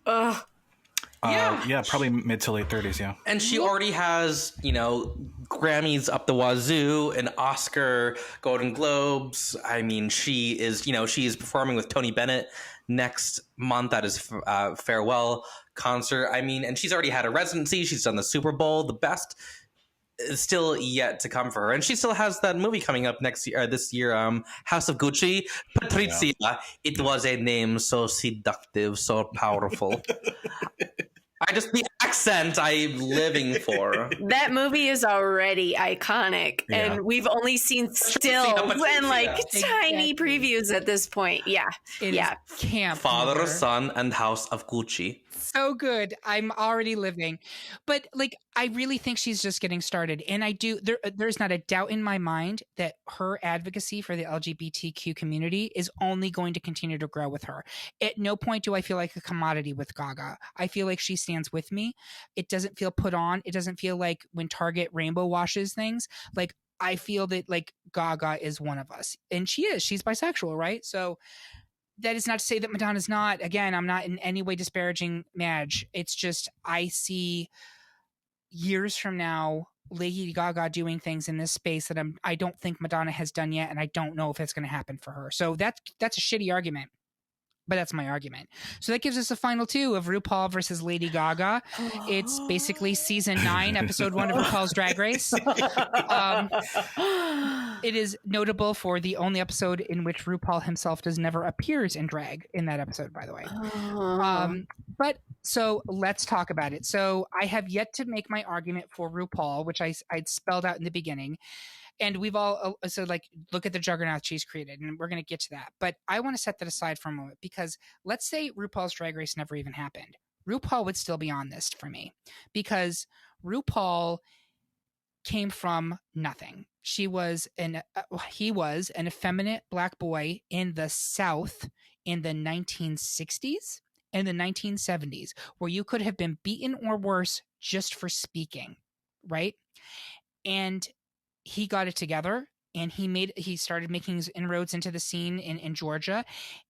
Speaker 2: Yeah, probably mid to late 30s, yeah.
Speaker 3: And she already has, Grammys up the wazoo, an Oscar, Golden Globes. I mean, she is performing with Tony Bennett next month at his farewell concert. I mean, and she's already had a residency. She's done the Super Bowl. The best is still yet to come for her. And she still has that movie coming up this year, House of Gucci. Patrizia, It was a name so seductive, so powerful. The accent I'm living for.
Speaker 4: That movie is already iconic, and we've only seen stills and tiny previews at this point. Yeah.
Speaker 1: It is camp.
Speaker 3: Father, Son, and House of Gucci.
Speaker 1: So good. I'm already living. But I really think she's just getting started. And there's not a doubt in my mind that her advocacy for the LGBTQ community is only going to continue to grow with her. At no point do I feel like a commodity with Gaga. I feel like she stands with me. It doesn't feel put on. It doesn't feel like when Target rainbow washes things. I feel that Gaga is one of us. And she is. She's bisexual, right? So that is not to say that Madonna's not. Again, I'm not in any way disparaging Madge. It's just I see years from now Lady Gaga doing things in this space that I don't think Madonna has done yet, and I don't know if it's going to happen for her. So that's a shitty argument, but that's my argument. So that gives us a final 2 of RuPaul versus Lady Gaga. It's basically season 9, episode 1 of RuPaul's Drag Race. It is notable for the only episode in which RuPaul himself never appears in drag in that episode, by the way. But so let's talk about it. So I have yet to make my argument for RuPaul, which I'd spelled out in the beginning. And we've all look at the juggernaut she's created, and we're going to get to that. But I want to set that aside for a moment, because let's say RuPaul's Drag Race never even happened. RuPaul would still be on this for me, because RuPaul came from nothing. He was an effeminate Black boy in the South in the 1960s and the 1970s, where you could have been beaten or worse just for speaking, right? And he got it together, and he started making his inroads into the scene in Georgia,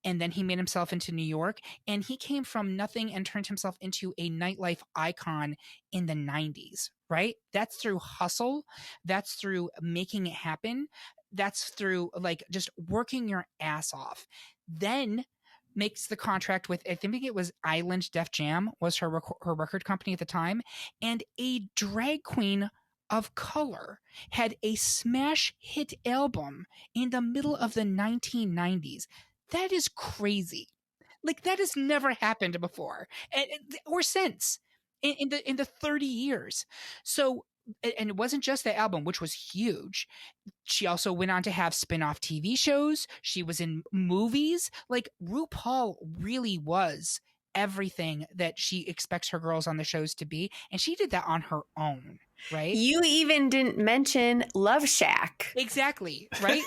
Speaker 1: and then he made himself into New York, and he came from nothing and turned himself into a nightlife icon in the 90s, right? That's through hustle. That's through making it happen. That's through just working your ass off. Then makes the contract with, I think it was Island Def Jam was her record company at the time, and a drag queen of color had a smash hit album in the middle of the 1990s. That is crazy. That has never happened before or since in the 30 years. So, and it wasn't just the album, which was huge. She also went on to have spin-off TV shows. She was in movies. RuPaul really was everything that she expects her girls on the shows to be. And she did that on her own. Right.
Speaker 4: You even didn't mention Love Shack.
Speaker 1: Exactly. Right.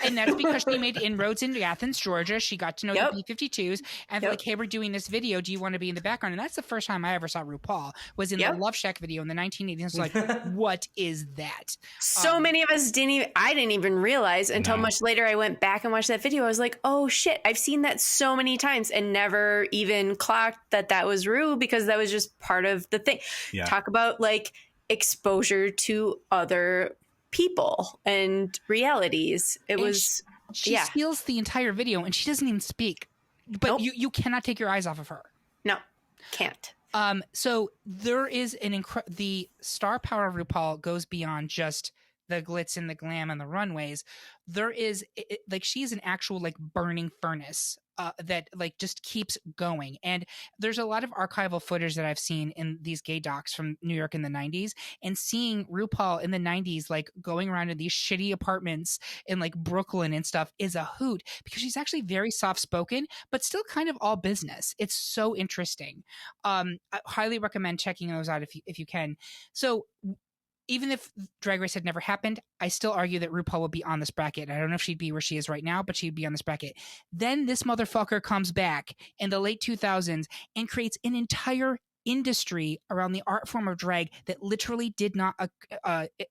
Speaker 1: And that's because she made inroads into Athens, Georgia. She got to know the B-52s, and hey, we're doing this video. Do you want to be in the background? And that's the first time I ever saw RuPaul was in the Love Shack video in the 1980s. It's like, what is that?
Speaker 4: So many of us I didn't even realize until much later. I went back and watched that video. I was like, oh shit, I've seen that so many times and never even clocked that was Ru, because that was just part of the thing. Talk about exposure to other people and realities.
Speaker 1: She steals the entire video and she doesn't even speak. But
Speaker 4: Nope.
Speaker 1: you cannot take your eyes off of her.
Speaker 4: No, can't.
Speaker 1: So there is the star power of RuPaul goes beyond just the glitz and the glam and the runways. There is like she's an actual like burning furnace that like just keeps going. And there's a lot of archival footage that I've seen in these gay docs from New York in the 90s, and seeing RuPaul in the 90s like going around in these shitty apartments in like Brooklyn and stuff is a hoot, because she's actually very soft spoken but still kind of all business. It's so interesting. I highly recommend checking those out if you can. So even if Drag Race had never happened, I still argue that RuPaul would be on this bracket. I don't know if she'd be where she is right now, but she'd be on this bracket. Then this motherfucker comes back in the late 2000s and creates an entire industry around the art form of drag that literally did not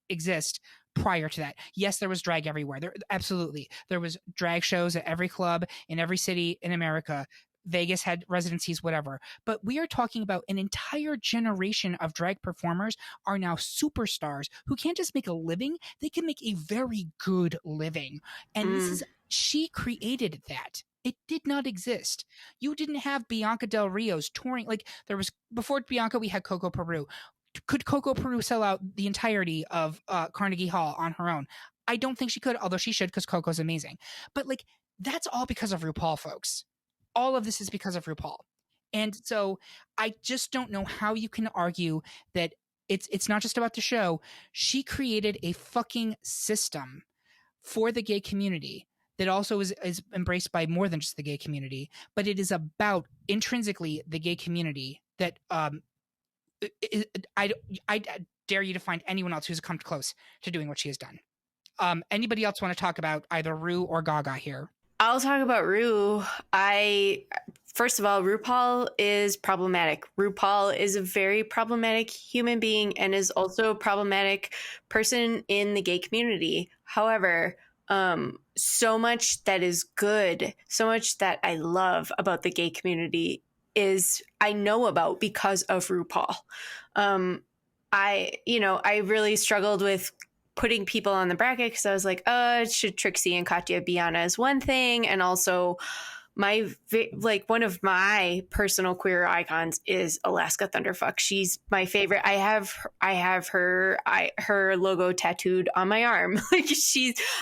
Speaker 1: exist prior to that. Yes, there was drag everywhere. Absolutely. There was drag shows at every club in every city in America. Vegas had residencies, whatever. But we are talking about an entire generation of drag performers are now superstars who can't just make a living, they can make a very good living. And she created that. It did not exist. You didn't have Bianca Del Rio's touring. Like there was, before Bianca, we had Coco Peru. Could Coco Peru sell out the entirety of Carnegie Hall on her own? I don't think she could, although she should, because Coco's amazing. But like, that's all because of RuPaul, folks. All of this is because of RuPaul. And so I just don't know how you can argue that it's not just about the show. She created a fucking system for the gay community that also is embraced by more than just the gay community, but it is about intrinsically the gay community that I dare you to find anyone else who's come close to doing what she has done. Anybody else want to talk about either Ru or Gaga here?
Speaker 4: I'll talk about Ru. First of all, RuPaul is problematic. RuPaul is a very problematic human being and is also a problematic person in the gay community. However, so much that is good, so much that I love about the gay community is I know about because of RuPaul. I really struggled with putting people on the bracket because I was like, should Trixie and Katya be on as one thing? And also one of my personal queer icons is Alaska Thunderfuck. She's my favorite. I have her logo tattooed on my arm.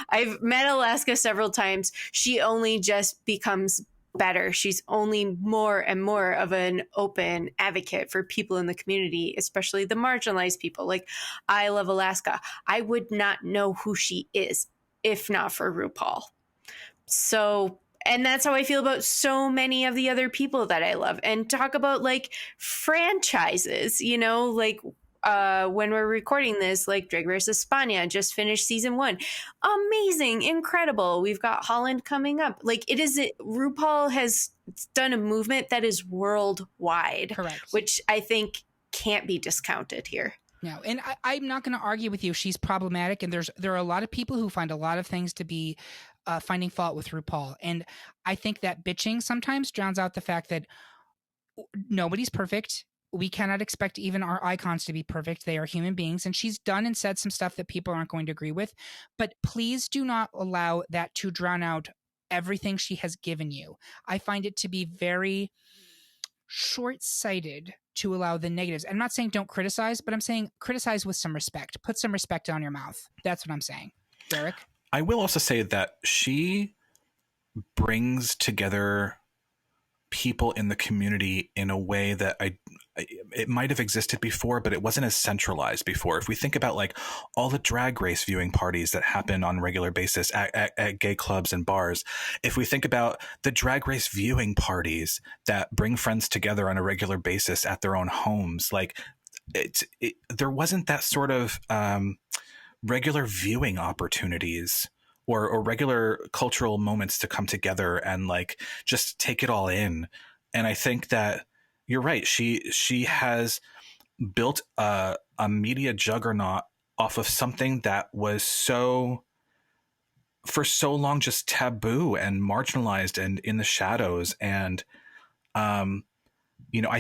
Speaker 4: I've met Alaska several times. She only just becomes better. She's only more and more of an open advocate for people in the community, especially the marginalized people. Like, I love Alaska. I would not know who she is if not for RuPaul. So, and that's how I feel about so many of the other people that I love. And talk about like franchises, when we're recording this, like Drag Race España just finished season 1. Amazing, incredible. We've got Holland coming up. Like RuPaul has done a movement that is worldwide.
Speaker 1: Correct.
Speaker 4: Which I think can't be discounted here.
Speaker 1: No, and I'm not going to argue with you. She's problematic, and there are a lot of people who find a lot of things to be finding fault with RuPaul. And I think that bitching sometimes drowns out the fact that nobody's perfect. We cannot expect even our icons to be perfect. They are human beings. And she's done and said some stuff that people aren't going to agree with. But please do not allow that to drown out everything she has given you. I find it to be very short-sighted to allow the negatives. I'm not saying don't criticize, but I'm saying criticize with some respect. Put some respect on your mouth. That's what I'm saying. Derek?
Speaker 2: I will also say that she brings together people in the community in a way that it might have existed before, but it wasn't as centralized before. If we think about like all the Drag Race viewing parties that happen on a regular basis at gay clubs and bars, if we think about the Drag Race viewing parties that bring friends together on a regular basis at their own homes, like there wasn't that sort of regular viewing opportunities or regular cultural moments to come together and like just take it all in. And I think that you're right. She has built a media juggernaut off of something that was for so long just taboo and marginalized and in the shadows. And I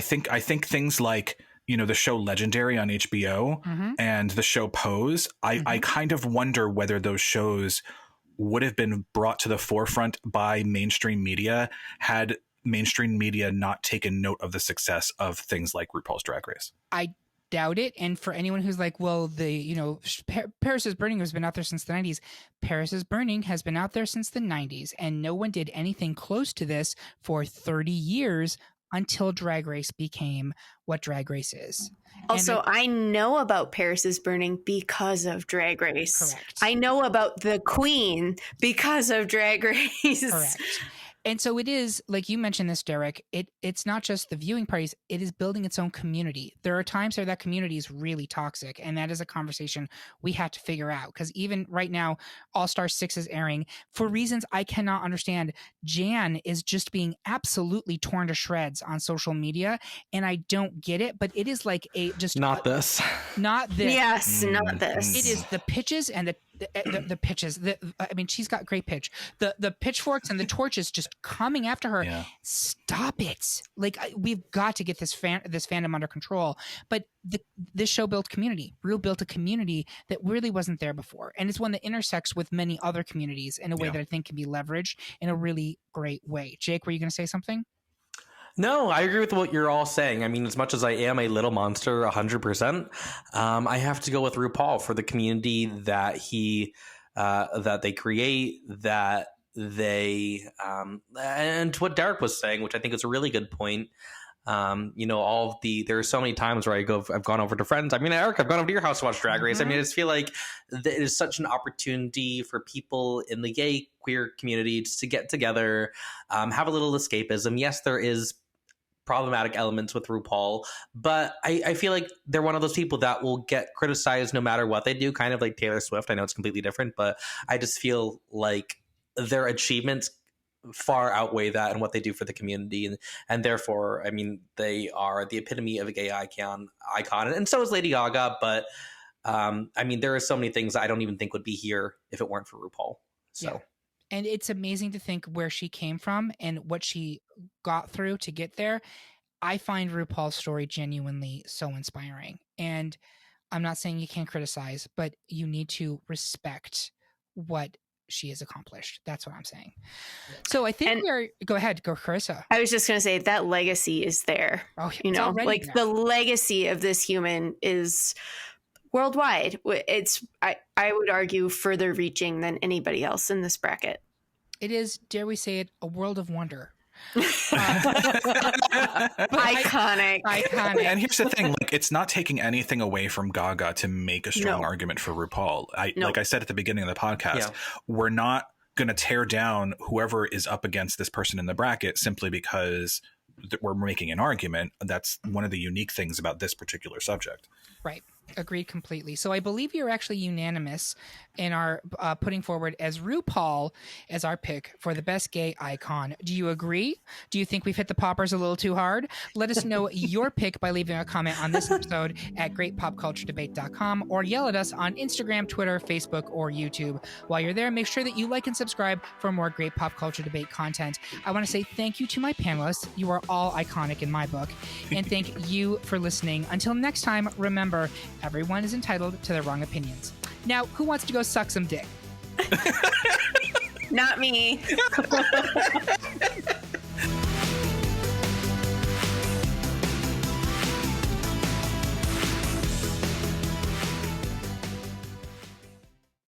Speaker 2: think things like the show Legendary on HBO and the show Pose, I kind of wonder whether those shows would have been brought to the forefront by mainstream media had mainstream media not taken note of the success of things like RuPaul's Drag Race.
Speaker 1: I doubt it. And for anyone who's like, well, Paris is Burning has been out there since the 90s. Paris is Burning has been out there since the 90s, and no one did anything close to this for 30 years until Drag Race became what Drag Race is.
Speaker 4: Also, I know about Paris is Burning because of Drag Race.
Speaker 1: Correct.
Speaker 4: I know about the Queen because of Drag Race.
Speaker 1: Correct. And so it is, like you mentioned this, Derek, it's not just the viewing parties, it is building its own community. There are times where that community is really toxic, and that is a conversation we have to figure out. Because even right now, All-Star 6 is airing. For reasons I cannot understand, Jan is just being absolutely torn to shreds on social media, and I don't get it, but it is like
Speaker 6: Not this.
Speaker 1: Not this.
Speaker 4: Yes, not this.
Speaker 1: It is the pitches and the pitches. I mean, she's got great pitch. The pitchforks and the torches just coming after her.
Speaker 2: Yeah.
Speaker 1: Stop it! Like we've got to get this fandom under control. But this show built community. Real built a community that really wasn't there before, and it's one that intersects with many other communities in a way that I think can be leveraged in a really great way. Jake, were you going to say something?
Speaker 3: No, I agree with what you're all saying. I mean, as much as I am a little monster, 100%, I have to go with RuPaul for the community that that they create, that they, and what Derek was saying, which I think is a really good point. There are so many times where I've gone over to friends. I mean, Eric, I've gone over to your house to watch Drag Race. I mean, I just feel like it is such an opportunity for people in the gay queer community just to get together, have a little escapism. Yes, there is problematic elements with RuPaul, but I feel like they're one of those people that will get criticized no matter what they do, kind of like Taylor Swift. I know it's completely different, but I just feel like their achievements far outweigh that and what they do for the community, and therefore, I mean, they are the epitome of a gay icon, and so is Lady Gaga. But I mean, there are so many things I don't even think would be here if it weren't for RuPaul. So.
Speaker 1: Yeah. And it's amazing to think where she came from and what she got through to get there. I find RuPaul's story genuinely so inspiring. And I'm not saying you can't criticize, but you need to respect what she has accomplished. That's what I'm saying. So I think go ahead, Karissa.
Speaker 4: I was just going to say that legacy is there.
Speaker 1: Oh, like
Speaker 4: the legacy of this human is worldwide. I would argue further reaching than anybody else in this bracket.
Speaker 1: It is, dare we say it, a world of wonder.
Speaker 4: Iconic.
Speaker 2: And here's the thing, like, it's not taking anything away from Gaga to make a strong argument for RuPaul. Like I said at the beginning of the podcast, we're not going to tear down whoever is up against this person in the bracket simply because we're making an argument. That's one of the unique things about this particular subject.
Speaker 1: Right. Agreed completely. So I believe you're actually unanimous in our putting forward as RuPaul as our pick for the best gay icon. Do you agree? Do you think we've hit the poppers a little too hard? Let us know your pick by leaving a comment on this episode at greatpopculturedebate.com or yell at us on Instagram, Twitter, Facebook, or YouTube. While you're there, make sure that you like and subscribe for more Great Pop Culture Debate content. I want to say thank you to my panelists. You are all iconic in my book. And thank you for listening. Until next time, remember, everyone is entitled to their wrong opinions. Now, who wants to go suck some dick?
Speaker 4: Not me.